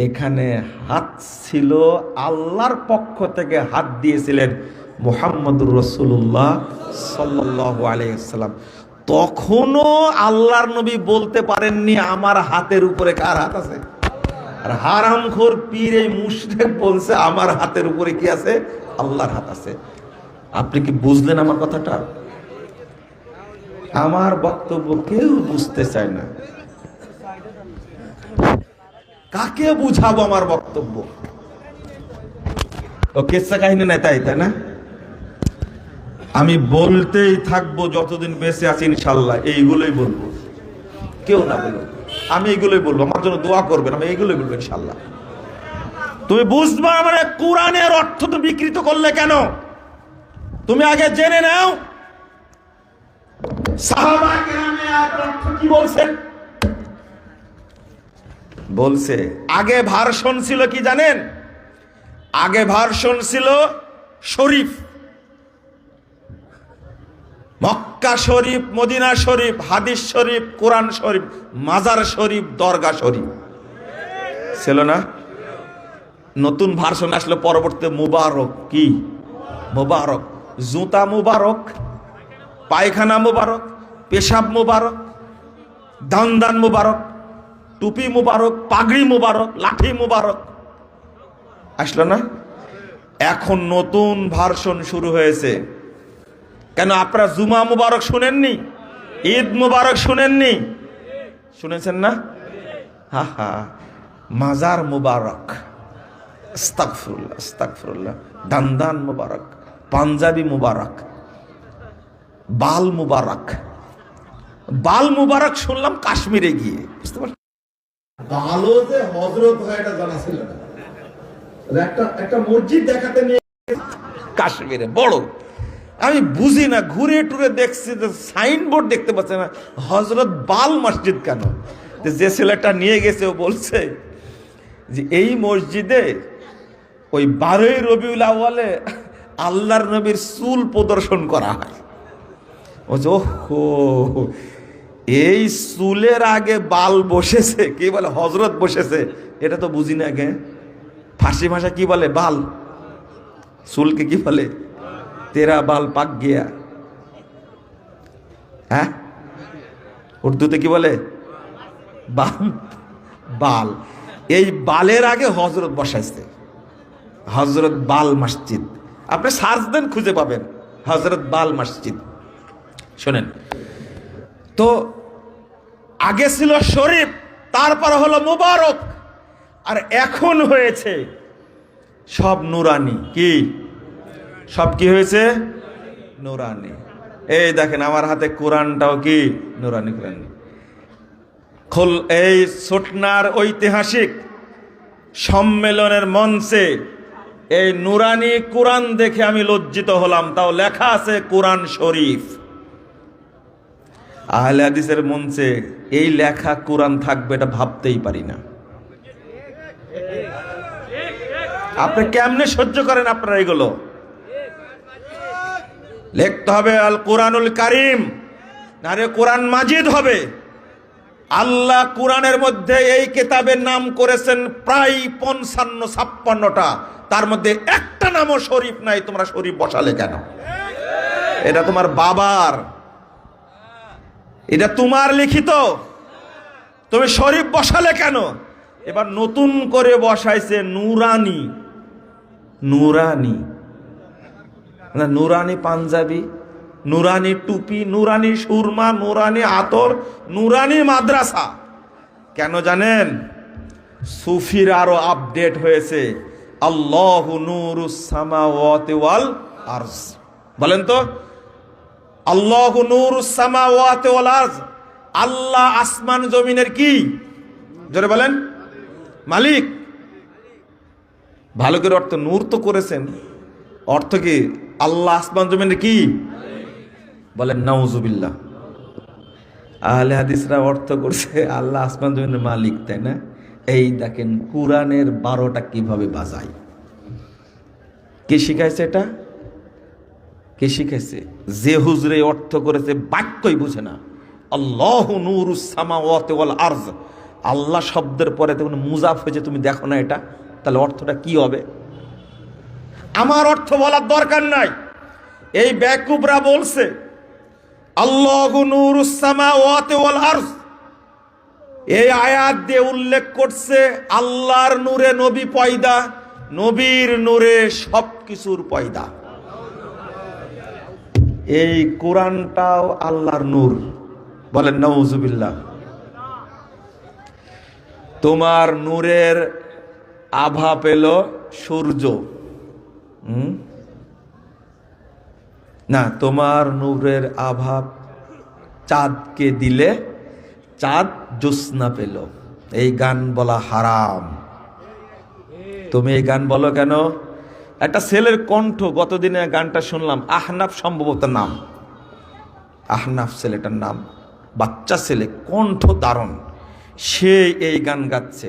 এখানে হাত ছিল, আল্লাহর পক্ষ থেকে হাত দিয়েছিলেন মুহাম্মদুর রাসূলুল্লাহ সাল্লাল্লাহু আলাইহি ওয়াসাল্লাম। তখনও আল্লাহর নবী বলতে পারেননি আমার হাতের উপরে কার হাত আছে। আর হারামখোর পীর এই মুশরিক বলছে আমার হাতের উপরে কি আছে? আল্লাহর হাত আছে। আপনি কি বুঝলেন আমার কথাটা? আমার বক্তব্য কেউ বুঝতে চায় না। কাকে বুঝাবো আমার বক্তব্য? ও কিসসা কাহিনী নাই, তাই না? আমি বলতেই থাকবো যতদিন বেঁচে আছি ইনশাল্লাহ, এইগুলোই বলবো, কেউ না বলবো, আমি এইগুলোই বলবো। আমার জন্য দোয়া করবেন, আমি এইগুলোই বলবো ইনশাল্লাহ। তুমি বুঝবা মানে কোরআনের অর্থ তো বিকৃত করলে কেন? তুমি আগে জেনে নাও সাহাবা কেরামের অর্থ কি বলছেন। বলছে আগে ভার্সন ছিল কি জানেন? আগে ভার্সন ছিল শরীফ, মক্কা শরীফ, মদিনা শরীফ, হাদিস শরীফ, কোরআন শরীফ, মাজার শরীফ, দরগা শরীফ ছিল না? নতুন ভার্সন আসলো পরবর্তীতে মুবারক। কি মুবারক? জুতা মুবারক, পায়খানা মুবারক, পেশাব মুবারক, দান দান মুবারক, টুপি মুবারক, পাগড়ি মুবারক, লাঠি মুবারক আসলো না? এখন নতুন ভার্সন শুরু হয়েছে। কেন আপনারা জুমা মুবারক শুনেননি? ঈদ মুবারক শুনেননি? শুনেছেন না? হা হা, মাজার মুবারক, আস্তাগফিরুল্লাহ আস্তাগফিরুল্লাহ, দান মুবারক, পাঞ্জাবি মুবারক, বাল মুবারক। বাল মুবারক শুনলাম কাশ্মীরে গিয়ে, বুঝতে পারছেন? ভালো যে হযরত হয় এটা জানা ছিল না। একটা মসজিদ দেখাতে নিয়ে কাশ্মীরে বড়, আমি বুঝি না, ঘুরে টুরে দেখছি যে সাইনবোর্ড দেখতে পাচ্ছি না, হযরত বাল মসজিদ কেন? যে ছেলেটা নিয়ে গেছে ও বলছে যে এই মসজিদে ওই 12ই রবিউল আউয়ালে আল্লাহর নবীর চুল প্রদর্শন করা হয়। ওহো, এই চুলের আগে বাল বসেছে, কি বলে হযরত বসেছে, এটা তো বুঝি না। আগে ফার্সি ভাষা কি বলে? বাল। চুলকে কি বলে? তেরা বাল পাক গিয়া। হ্যাঁ, উর্দুতে কি বলে? বাল। বাল। এই বালের আগে হযরত বসাইছে, হযরত বাল মসজিদ। আপনি সার্চ দেন, খুঁজে পাবেন হযরত বাল মসজিদ। শোনেন তো, আগে ছিল শরীফ, তারপর হলো মুবারক, আর এখন হয়েছে সব নুরানি। কি সব কি হয়েছে? নুরানি। এই দেখেন আমার হাতে কোরআনটাও কি নুরানি কোরআন। এই ছোটনার ঐতিহাসিক সম্মেলনের মঞ্চে এই নুরানি কোরআন দেখে আমি লজ্জিত হলাম। তাও লেখা আছে কোরআন শরীফ। আহলে হাদিসের মঞ্চে এই লেখা কোরআন থাকবে এটা ভাবতেই পারি না। আপনি কেমনে সহ্য করেন? আপনারা এগুলো লিখতে হবে আল কোরআনুল কারীম, না রে কোরআন মাজিদ হবে। আল্লাহ কোরআনের মধ্যে এই কিতাবের নাম করেছেন প্রায় 55-56টা, তার মধ্যে একটা নামও শরীফ নাই। তোমরা শরীফ বসালে কেন? এটা তোমার বাবার, এটা তোমার লিখিত, তুমি শরীফ বসালে কেন? এবার নতুন করে বসাইছে নুরানি। নুরানি না, নুরানি পাঞ্জাবি, নুরানি টুপি, নুরানি সুরমা, নুরানি আতর, নুরানি মাদ্রাসা। কেন জানেন? সুফির আরো আপডেট হয়েছে। আল্লাহু নূরুস সামাওয়াতি ওয়াল আরজ। বলেন তো, আল্লাহু নূরুস সামাওয়াতি ওয়াল আরজ, আল্লাহ আসমান জমিনের কি? জোরে বলেন, মালিক। ভালো করে অর্থ, নূর তো করেছেন, অর্থ কি? আল্লাহ আসমান জমিনের কি? বলেন নাউজুবিল্লাহ। আহলে হাদিসরা অর্থ করছে আল্লাহ আসমান জমিনের মালিক, তাই না? এই দেখেন কোরআনের 12টা কিভাবে বাজায়। কে শিখাইছে এটা? কে শিখাইছে? যে হুজুরে অর্থ করেছে বাক্যই বুঝে না। আল্লাহু নূরুস সামাওয়াতি ওয়াল আরজ, আল্লাহ শব্দের পরে তখন মুজাফ হয়েছে, তুমি দেখো না এটা? তাহলে অর্থটা কি হবে? আমার অর্থ বলার দরকার নাই। এই বেকুবরা বলছে আল্লাহু নূরুস সামাওয়াতি ওয়াল আরজ। এই আয়াত দিয়ে উল্লেখ করছে আল্লাহর নূরে নবী পয়দা, নবীর নূরে সবকিছুর পয়দা। এই কোরআনটাও আল্লাহর নূর। বলেন নাউজুবিল্লাহ। তোমার নূরের আভা পেল সূর্য, না, তোমার নূরের আভা চাঁদকে দিলে চাঁদ জ্যোৎস্না পেল। এই গান বলা হারাম। তুমি এই গান বলো কেন? একটা ছেলের কণ্ঠ, গতদিনে গানটা শুনলাম, আহনাফ সম্ভবত নাম, আহনাফ ছেলেটার নাম, বাচ্চা ছেলে, কণ্ঠ দারুণ, সে এই গান গাচ্ছে।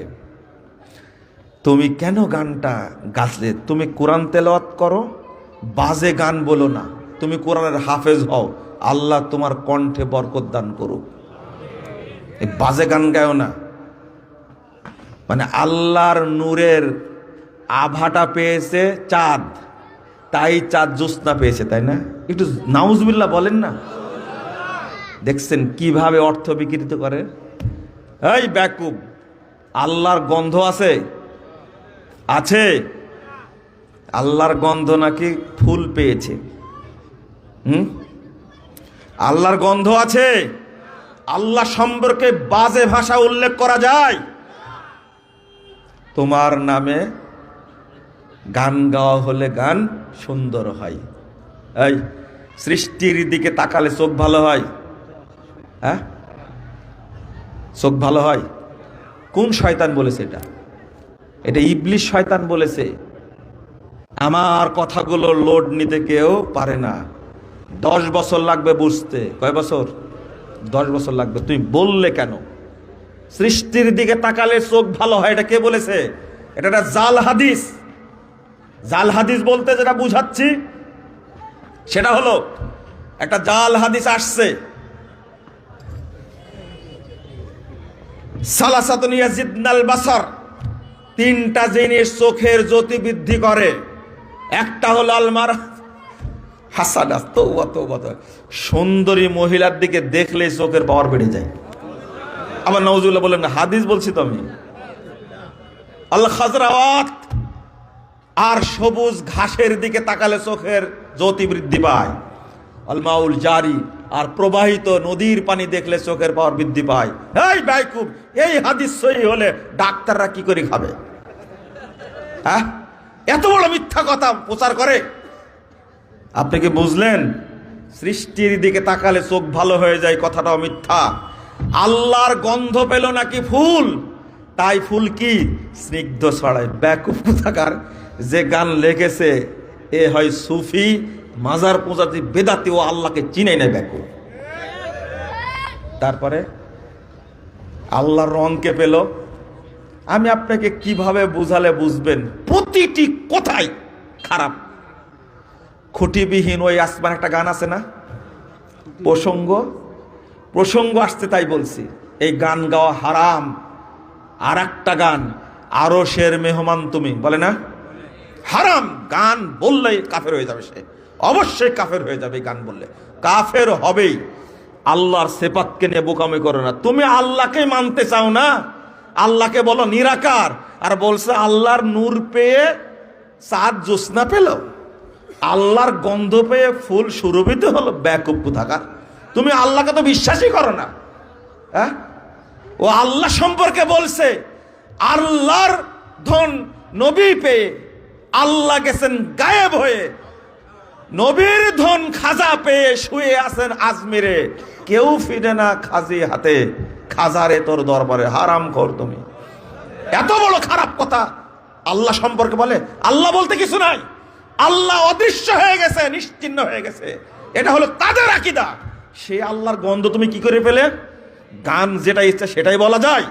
তুমি কেন গানটা গাছলে? তুমি কোরআন তেলাওয়াত করো, বাজে গান বলো না। তুমি কোরআনের হাফেজ হও, আল্লাহ তোমার কণ্ঠে বরকত দান করুক। এই বাজে গান গায়ও না। মানে আল্লাহর নূরের আভাটা পেয়েছে চাঁদ, তাই চাঁদ জ্যোৎস্না পেয়েছে, তাই না? একটু নাউজুবিল্লাহ বলেন না। দেখছেন কিভাবে অর্থ বিকৃত করে? এই বেকুব, আল্লাহর গন্ধ আছে? আছে? আল্লাহর গন্ধ নাকি ফুল পেয়েছে? আল্লাহর গন্ধ আছে? আল্লাহ সম্পর্কে বাজে ভাষা উল্লেখ করা যায়? তোমার নামে গান গাওয়া হলে গান সুন্দর হয়। এই সৃষ্টির দিকে তাকালে চোখ ভালো হয়? হ্যাঁ, চোখ ভালো হয়? কোন শয়তান বলেছে এটা? এটা ইবলিশ শয়তান বলেছে। আমার কথাগুলো লোড নিতে কেউ পারে না। 10 বছর লাগবে বুঝতে। কয় বছর? 10 বছর লাগবে। তুমি বললে কেন? সৃষ্টির দিকে তাকালে চোখ ভালো হয়, এটা কে বলেছে? এটা একটা জাল হাদিস। জাল হাদিস বলতে যেটা বুঝাচ্ছি সেটা হলো, একটা জাল হাদিস আসছে, সালাসাতুন ইয়াজিদনাল বাসার, 3টা জিনিস চোখের জ্যোতি বৃদ্ধি করে। একটা হলো আলমার হাসানা, তওবা তওবা, সুন্দরী মহিলার দিকে দেখলে চোখের পাওয়ার বেড়ে যায়। আবার নাউজুবিল্লাহ বলেন না, হাদিস বলছি তো আমি। আল খাজরাওয়াত, আর সবুজ ঘাসের দিকে তাকালে চোখের জ্যোতি বৃদ্ধি পায়। আল মাউল জারি, আর প্রবাহিত নদীর পানি দেখলে চোখের পাওয়ার বৃদ্ধি পায়। এই বেকুব, এই হাদিস সহি হলে ডাক্তাররা কি করে খাবে? হ্যাঁ, এত বড় মিথ্যা কথা প্রচার করে। আপনি কি বুঝলেন? সৃষ্টির দিকে তাকালে চোখ ভালো হয়ে যায়, কথাটাও মিথ্যা। আল্লাহর গন্ধ পেল নাকি ফুল, তাই ফুল কি স্নিগ্ধ ছড়ায়। বেকুব কোথাকার, যে গান লেগেছে এ হয় সুফি, মাজার পূজাতি, বেদাতি, ও আল্লাহকে চিনে নেয় বেকুব। তারপরে আল্লাহর রংকে পেল। আমি আপনাকে কিভাবে বুঝালে বুঝবেন? প্রতিটি কথাই খারাপ। খুঁটিবিহীন ওই আসমান, একটা গান আছে না, প্রসঙ্গ আসছে তাই বলছি, এই গান গাওয়া হারাম। আর একটা গান, আরশের মেহমান তুমি, বলে না, হারাম। গান বললেই কাফের হয়ে যাবে সে, অবশ্যই কাফের হয়ে যাবে। গান বললে কাফের হবেই। আল্লাহর সিফাতকে নিয়ে বোকামি করো না। তুমি আল্লাহকে মানতে চাও না, আল্লাহকে বলো নিরাকার, আর বলছে আল্লাহর নূর পেয়ে চাঁদ জ্যোৎস্না পেল, আল্লাহর গন্ধ পেয়ে ফুল সুরভিত হলো। বেকুব কোথাকার, তুমি আল্লাহকে তো বিশ্বাসই করো না। হ্যাঁ, ও আল্লাহ সম্পর্কে বলছে আল্লাহর ধন নবী পেয়ে আল্লাহ গেছেন গায়েব হয়ে, নবীর ধন খাজা পেয়ে শুয়ে আছেন আজমিরে, কেউ ফিরে না খাজি হাতে, খাজারে তোর দরবারে। হারাম খোর তুমি, এত বড় খারাপ কথা আল্লাহ সম্পর্কে বলে। আল্লাহ বলতে কিছু নাই, আল্লাহ অদৃশ্য হয়ে গেছে, নিশ্চিহ্ন হয়ে গেছে, এটা হলো তাদের আকীদা। সে আল্লাহর গন্ধ তুমি কি করে পেলে? গান যেটা ইচ্ছে সেটাই বলা যায়।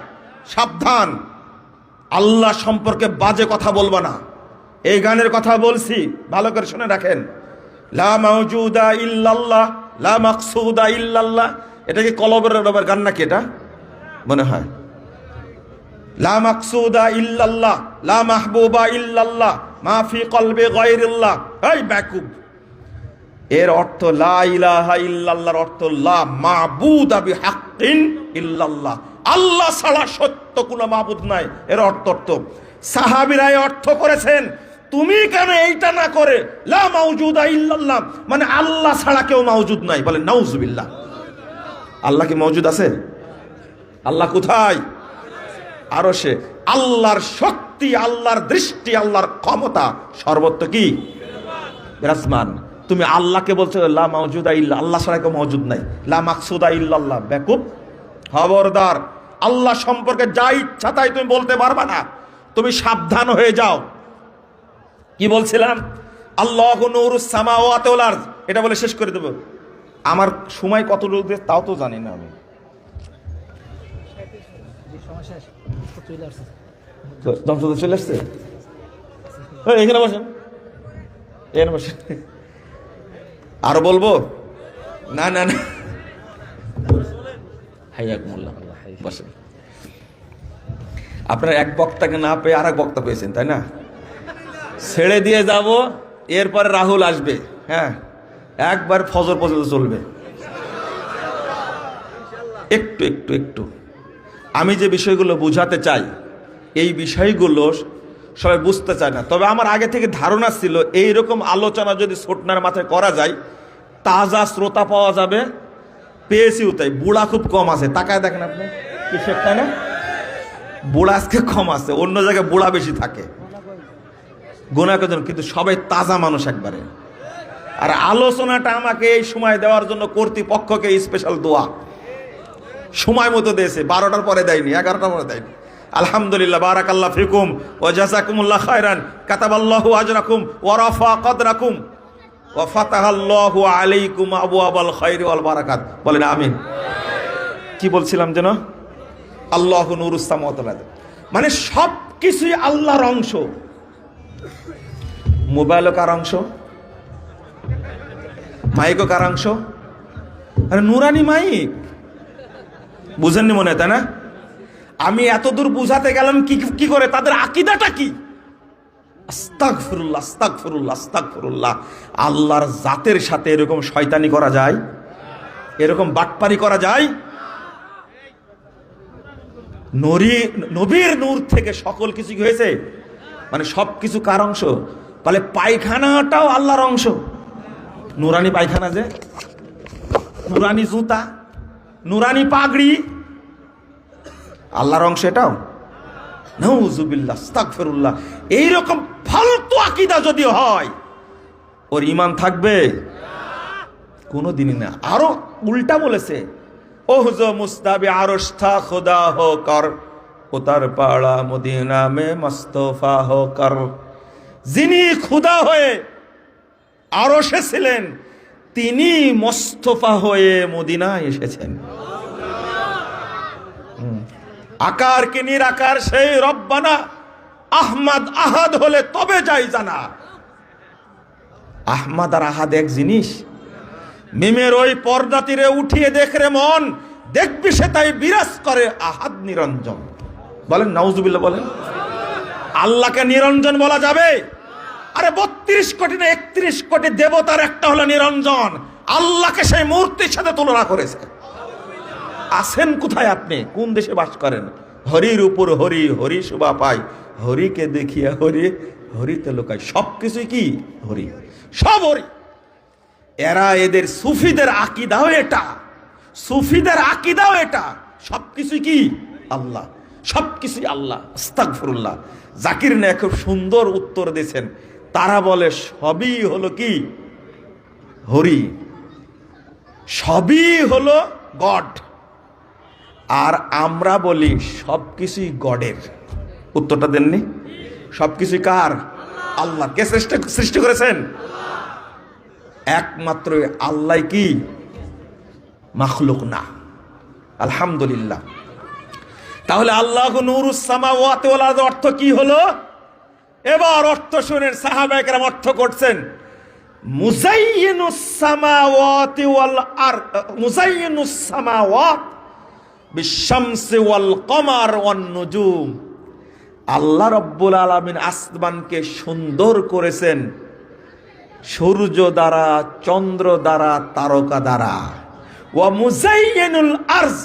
সাবধান, আল্লাহ সম্পর্কে বাজে কথা বলবা না। এই গানের কথা বলছি, ভালো করে শুনে রাখেন। লা মাওজুদা ইল্লাল্লাহ, লা মাকসুদা ইল্লাল্লাহ, এটা কি কলবের গান নাকি? এটা মনে হয় লা মাকসুদা ইল্লাল্লাহ, লা মাহবুবা ইল্লাল্লাহ, মা ফি কলবি গায়রিল্লাহ। এই বেকুব, এর অর্থ লা ইলাহা ইল্লাল্লাহর অর্থ লা মাবুদা বিহাক্কিন ইল্লাল্লাহ, আল্লাহ ছাড়া সত্য কোনো মাবুদ নাই। এর অর্থ সাহাবীরা অর্থ করেছেন। তুমি কেন এইটা না করে লা মাওজুদা ইল্লাল্লাহ, মানে আল্লাহ ছাড়া কেউ মাওজুদ নাই? বলে নাউজুবিল্লাহ। আল্লাহ কি মওজুদ আছে? আল্লাহ কোথায়? আরশে। আল্লাহর শক্তি, আল্লাহর দৃষ্টি, আল্লাহর ক্ষমতা সর্বত্র কি বিরাজমান। তুমি আল্লাহকে বলছো লা মাওজুদা ইল্লা, আল্লাহ ছাড়া কেউ মওজুদ নাই, লা মাকসুদা ইল্লাল্লাহ। বেকুব, খবরদার, আল্লাহ সম্পর্কে যা ইচ্ছা তাই তুমি বলতে পারবা না, তুমি সাবধান হয়ে যাও। কি বলছিলাম? আল্লাহু নূরুস সামাওয়াতি ওয়াল আরদ, এটা বলে শেষ করে দেব। আমার সময় কত রয়েছে তাও তো জানি না আমি। দমসদ চলে আসছে, এখানে বসেন, এখানে বসেন। আরো বলবো? না না না, হাইয়াকুমুল্লাহ, বসেন। আপনারা এক বক্তাকে না পেয়ে আর এক বক্তা পেয়েছেন, তাই না? ছেড়ে দিয়ে যাব, এরপরে রাহুল আসবে। হ্যাঁ, একবার ফজর পর্যন্ত চলবে। একটু একটু একটু আমি যে বিষয়গুলো বুঝাতে চাই, এই বিষয়গুলো সবাই বুঝতে চায় না। তবে আমার আগে থেকে ধারণা ছিল এইরকম আলোচনা যদি ছোটনার মাথায় করা যায়, তাজা শ্রোতা পাওয়া যাবে। পেয়েছিও তাই। বুড়া খুব কম আছে, তাকায় দেখেন আপনি, কি শেখ, তাই না? বুড়া আজকে কম আছে, অন্য জায়গায় বুড়া বেশি থাকে, গোনা কজন, কিন্তু সবাই তাজা মানুষ একবারে। আর আলোচনাটা আমাকে এই সময় দেওয়ার জন্য কর্তৃপক্ষকে স্পেশাল দোয়া সময় মতো দিয়েছে। 12টার পরে দেয়নি, 11টার পরে দেয়নি। আলহামদুলিল্লাহ, বারাকাল্লাহ ফিকুম ওয়া জাযাকুমুল্লাহ খায়রান, কাতাবাল্লাহু আজরাকুম ওয়া রাফা কদরাকুম ওয়া ফাতাহাল্লাহু আলাইকুম আবওয়াবাল খায়রি ওয়াল বারাকাত। বলেন আমিন। কি বলছিলাম যেন? আল্লাহু নূরুস সামাওয়াতি ওয়াল আরদ, মানে সব কিছুই আল্লাহর অংশ। মোবাইলও কার অংশ? মাইকও কার অংশ? আরে নুরানি মাইক, বুঝেননি মনে হয়, তাই না? আমি এত দূর বুঝাতে গেলাম কি করে, তাদের আকীদাটা কি? আস্তাগফিরুল্লাহ, আস্তাগফিরুল্লাহ, আস্তাগফিরুল্লাহ। আল্লাহর জাতের সাথে এরকম শয়তানি করা যায়? এরকম বাটপারি করা যায়? নবীর নূর থেকে সকল কিছু কি হয়েছে, মানে সব কিছু কার অংশ? তাহলে পায়খানাটাও আল্লাহর অংশ। নুরানি পায়খানা, যে নুরানি জুতা, নুরানি পাগড়ি, আল্লাহর অংশ এটাও? নাউজুবিল্লাহ, আস্তাগফিরুল্লাহ। এইরকম ফালতু আকীদা যদি হয়, ওর ঈমান থাকবে? কোনোদিনই না। আরো উল্টা বলেছে, ওহজ মুস্তাবি আরশ থা খুদা হো কর, উতার পাড়া মদিনা মে মুস্তফা হো কর। যিনি খুদা হয়ে আরশে ছিলেন, তিনি মুস্তফা হয়ে মদিনায় এসেছেন। আকার কি নিরাকার সেই রব্বানা, আহমদ আহাদ হলে তবে যাই জানা। আহমদ আর আহাদ এক জিনিস। মিমের ওই পর্দা তীরে উঠিয়ে দেখ রে মন, দেখবি সে তাই বিরাজ করে আহাদ নিরঞ্জন। বলেন নাউজুবিল্লাহ, বলেন। আল্লাহকে নিরঞ্জন বলা যাবে? আরে 32 কোটি না 31 কোটি দেবতার একটা হলো নিরঞ্জন, আল্লাহকে সেই মূর্তির সাথে তুলনা করেছে। আছেন কোথায় আপনি? কোন দেশে বাস করেন? হরির উপর হরি, হরি শোভা পাই, হরিকে দেখিয়া হরি, হরিতে লোকায়। সবকিছুই কি হরি, সব হরি। এরা, এদের সুফিদের আকীদাও এটা, সুফিদের আকীদাও এটা। সবকিছুই কি আল্লাহ, সবকিছুই আল্লাহ। আস্তাগফিরুল্লাহ। জাকির না খুব সুন্দর উত্তর দিয়েছেন। তারা বলে সবই হলো কি হরি, সবই হলো গড। আর আমরা বলি সবকিছুই গডের। উত্তরটা দেননি? সবকিছুই কার? আল্লাহ। কে সৃষ্টি করেছেন? একমাত্র আল্লাহ। কি মাখলুক না। আলহামদুলিল্লাহ। তাহলে আল্লাহু নূরুস সামাওয়াতি ওয়াল আরদ অর্থ কি হলো? এবার অর্থ শুনেন। সাহাবায়ে কেরাম অর্থ করছেন, মুযায়্যিনুস সামাওয়াতি ওয়াল আরদ, মুযায়্যিনুস সামাওয়াত বিশ-শামসি ওয়াল কমার ওয়ান নুজুম। আল্লাহ রাব্বুল আলামিন আসমানকে সুন্দর করেছেন সূর্য দ্বারা, চন্দ্র দ্বারা, তারকা দ্বারা। ওয়া মুযায়্যিনুল আরজ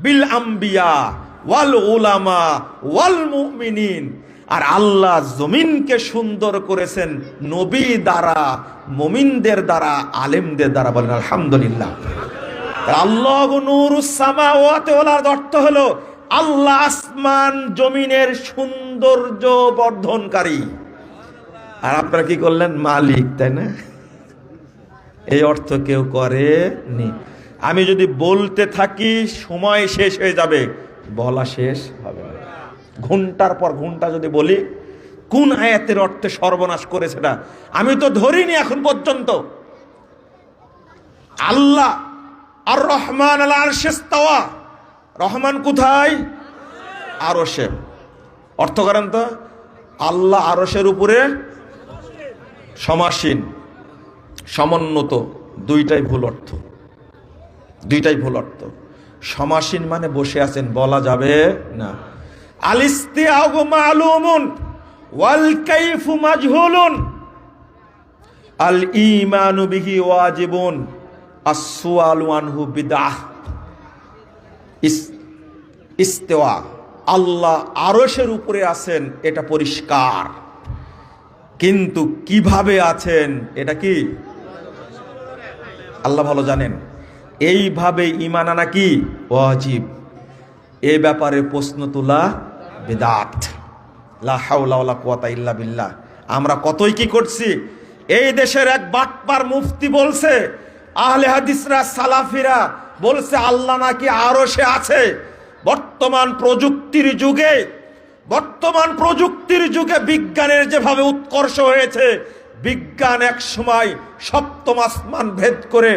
বিল আম্বিয়া ওয়াল উলামা ওয়াল মুমিনিন। আর আল্লাহ জমিনকে সুন্দর করেছেন নবী দ্বারা, মুমিনদের দ্বারা, আলেমদের দ্বারা। বলেন আলহামদুলিল্লাহ। আল্লাহু নূরুস সামাওয়াতি ওয়াল আরদ অর্থ হলো আল্লাহ আসমান জমিনের সৌন্দর্য বর্ধনকারী। আর আপনারা কি করলেন? মালিক, তাই না? এই অর্থ কেউ করেনি। আমি যদি বলতে থাকি সময় শেষ হয়ে যাবে, বলা শেষ হবে না। ঘন্টার পর ঘন্টা যদি বলি কোন আয়াতের অর্থে সর্বনাশ করে সেটা আমি তো ধরিনি এখন পর্যন্ত। আল্লাহ আর রহমান আল আরশে ইস্তাওয়া, রহমান কোথায়? আরশে। অর্থ করেন তো, আল্লাহ আরশের উপরে সমাসীন, সমুন্নত। দুইটাই ভুল অর্থ, দুইটাই ভুল অর্থ। সমাসীন মানে বসে আছেন, বলা যাবে না। আল ইস্তিআউ মালুমুন ওয়াল কাইফু মাজহুলুন, আল ঈমানু বিহি ওয়াজিবুন, আস-সুআলু আনহু বিদআহ। ইস্তিওয়া, আল্লাহ আরশের উপরে আছেন, এটা পরিষ্কার, কিন্তু কিভাবে আছেন এটা কি আল্লাহ ভালো জানেন। এইভাবে ঈমান আনা কি ওয়াজিব। এই ব্যাপারে প্রশ্ন তোলা বিদআত। লা হাওলা ওয়ালা কুওয়াতা ইল্লা বিল্লাহ। আমরা কতই কি করছি। এই দেশের এক বাটপার মুফতি বলছে, আহলে হাদিসরা সালাফিরা বলছে আল্লাহ নাকি আরশে আছে। বর্তমান প্রযুক্তির যুগে বিজ্ঞানের যেভাবে উৎকর্ষ হয়েছে, বিজ্ঞান এক সময় সপ্তম আসমান ভেদ করে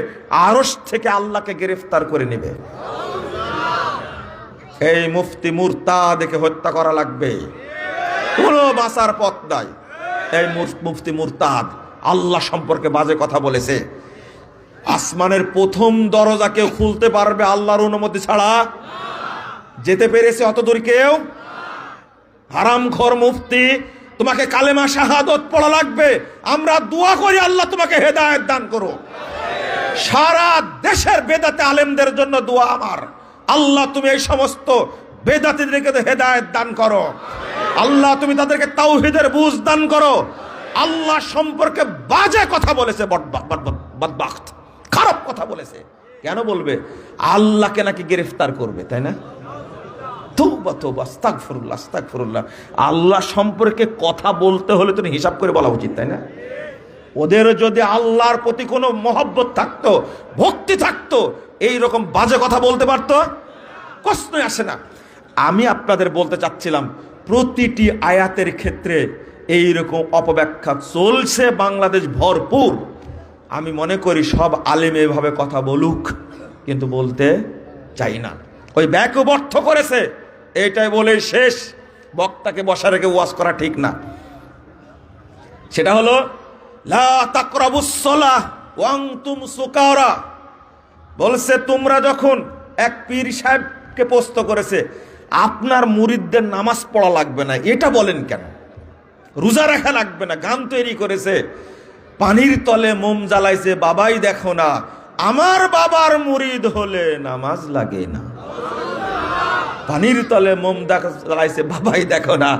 আরশ থেকে আল্লাহকে গ্রেফতার করে নেবে। এই মুফতি মুরতাদকে হত্যা করা লাগবে, কোনো বাঁচার পথ নাই। এই মুফতি মুরতাদ আল্লাহ সম্পর্কে বাজে কথা বলেছে। আসমানের প্রথম দরজা কেউ খুলতে পারবে আল্লাহর অনুমতি ছাড়া? যেতে পেরেছে অতদূর কেউ? হারামখোর মুফতি, তোমাকে কালেমা শাহাদত পড়া লাগবে। আমরা দোয়া করি আল্লাহ তোমাকে হেদায়েত দান করো। সারা দেশের বেদাতে আলেমদের জন্য দোয়া আমার, আল্লাহ তুমি এই সমস্ত বেদাতীদেরকে হেদায়েত দান করো। আল্লাহ তুমি তাদেরকে তাওহীদের বুঝ দান করো। আল্লাহ সম্পর্কে বাজে কথা বলেছে, বদবাখত, খারাপ কথা বলেছে। কেন বলবে? আল্লাহকে নাকি গ্রেফতার করবে, তাই না? তওবা তওবা, আস্তাগফিরুল্লাহ আস্তাগফিরুল্লাহ। আল্লাহ সম্পর্কে কথা বলতে হলে তো হিসাব করে বলা উচিত, তাই না? ওদের যদি আল্লাহর প্রতি কোনো মহব্বত থাকতো, ভক্তি থাকতো, এই রকম বাজে কথা বলতে পারতো? প্রশ্নই আসে না। আমি আপনাদের বলতে চাচ্ছিলাম, প্রতিটি আয়াতের ক্ষেত্রে এই রকম অপব্যাখ্যা চলছে, বাংলাদেশ ভরপুর। আমি মনে করি সব আলেম এভাবে কথা বলুক, কিন্তু বলতে চাই না। ওই ব্যাকুব অর্থ করেছে, এইটাই বলে শেষ। বক্তাকে বসা রেখে ওয়াজ করা ঠিক না। সেটা হলো লা তাকরাবুস সালাহ ওয়া আনতুম সুকারা। বলছে তোমরা যখন, এক পীর সাহেবকে প্রশ্ন করেছে, আপনার মুরিদদের নামাজ পড়া লাগবে না, এটা বলেন কেন? রোজা রাখা লাগবে না, গান তৈরি করেছে, পানির তলে মোম জ্বালাইছে, বাবাই দেখো না, আমার বাবার মুরিদ হলে নামাজ লাগে না। পানির তলে মোম জ্বালাইছে, বাবাই দেখো না,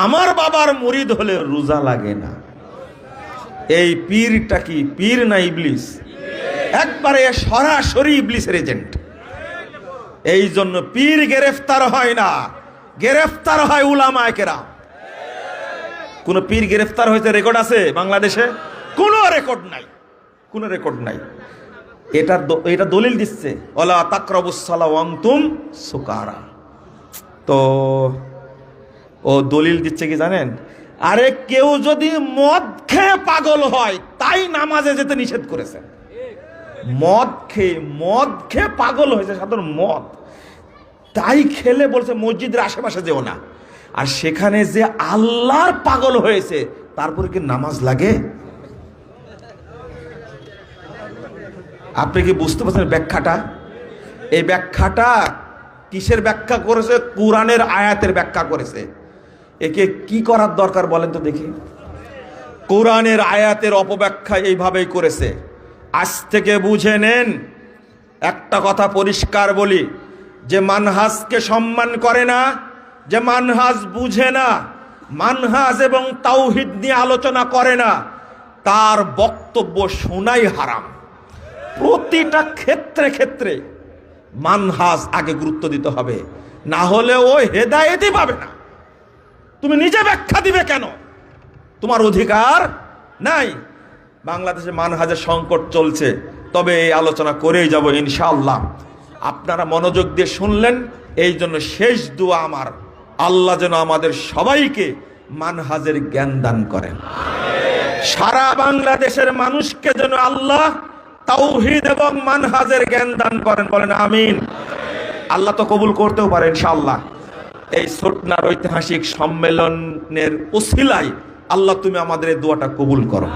আমার বাবার মুরিদ হলে রোজা লাগে না। এই পীরটা কি পীর না ইবলিস? একবারে সরাসরি ইবলিসের এজেন্ট। এই জন্য পীর গ্রেফতার হয় না, গ্রেফতার হয় উলামায়ে কেরাম। কোন পীর গ্রেফতার হয়েছে রেকর্ড আছে বাংলাদেশে? কোনো রেকর্ড নাই, কোনো রেকর্ড নাই। এটা দলিল দিচ্ছে ওয়ালা তাকরাবুস সালাহ ওয়া আনতুম সুকারা। তো ও দলিল দিচ্ছে কি জানেন? আরে কেউ যদি মদ খেয়ে পাগল হয়, তাই নামাজে যেতে নিষেধ করেছে। মদ খেয়ে পাগল হয়েছে, সাধারণ মদ, তাই খেলে বলছে মসজিদের আশেপাশে যেও না। আর সেখানে যে আল্লাহর পাগল হয়েছে, তারপরে কি নামাজ লাগে? আপনি কি বুঝতে পারছেন ব্যাখ্যাটা? এই ব্যাখ্যাটা কিসের ব্যাখ্যা করেছে? কোরআনের আয়াতের ব্যাখ্যা করেছে। একে কি করার দরকার বলেন তো দেখি? কোরআনের আয়াতের অপব্যাখ্যা এইভাবেই করেছে। আজ থেকে বুঝে নেন, একটা কথা পরিষ্কার বলি, যে মানহাজকে সম্মান করে না, যে মানহাজ বুঝে না, মানহাজ এবং তাওহীদ নিয়ে আলোচনা করে না, তার বক্তব্য শোনাই হারাম। প্রতিটা ক্ষেত্রে মানহাজ আগে গুরুত্ব দিতে হবে, না হলে ও হেদায়েতই পাবে না। তুমি নিজে ব্যাখ্যা দিবে কেন? তোমার অধিকার নাই। বাংলাদেশে মানহাজের সংকট চলছে, তবে এই আলোচনা করেই যাব ইনশাআল্লাহ। আপনারা মনোযোগ দিয়ে শুনলেন, এই জন্য শেষ দোয়া আমার, আল্লাহ যেন আমাদের সবাইকে মানহাজের জ্ঞান দান করেন। সারা বাংলাদেশের মানুষকে যেন আল্লাহ তাওহীদ এবং মানহাজের জ্ঞান দান করেন, বলেন আমিন। আল্লাহ তো কবুল করতেও পারে ইনশাআল্লাহ। এই ছোটনার ঐতিহাসিক সম্মেলনের উসিলায় আল্লাহ তুমি আমাদের এই দোয়াটা কবুল করো।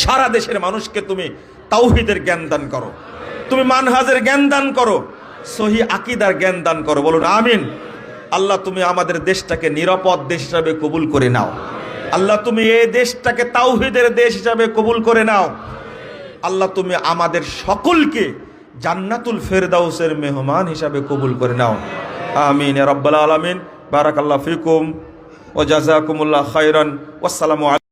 সারা দেশের মানুষকে তুমি তাওহীদের জ্ঞান দান করো, তুমি মানহাজের জ্ঞান দান করো, সহি আকীদার জ্ঞান দান করো, বলুন আমিন। আল্লাহ তুমি আমাদের দেশটাকে নিরাপদ দেশ হিসাবে কবুল করে নাও। আল্লাহ তুমি এই দেশটাকে তাওহীদের দেশ হিসাবে কবুল করে নাও। আল্লাহ তুমি আমাদের সকলকে জান্নাতুল ফেরদাউসের মেহমান হিসাবে কবুল করে নাও। আমিন ইয়া রাব্বাল আলামিন। বারাকাল্লাহু ফিকুম ওয়া জাযাকুমুল্লাহু খাইরান। ওয়াসসালামু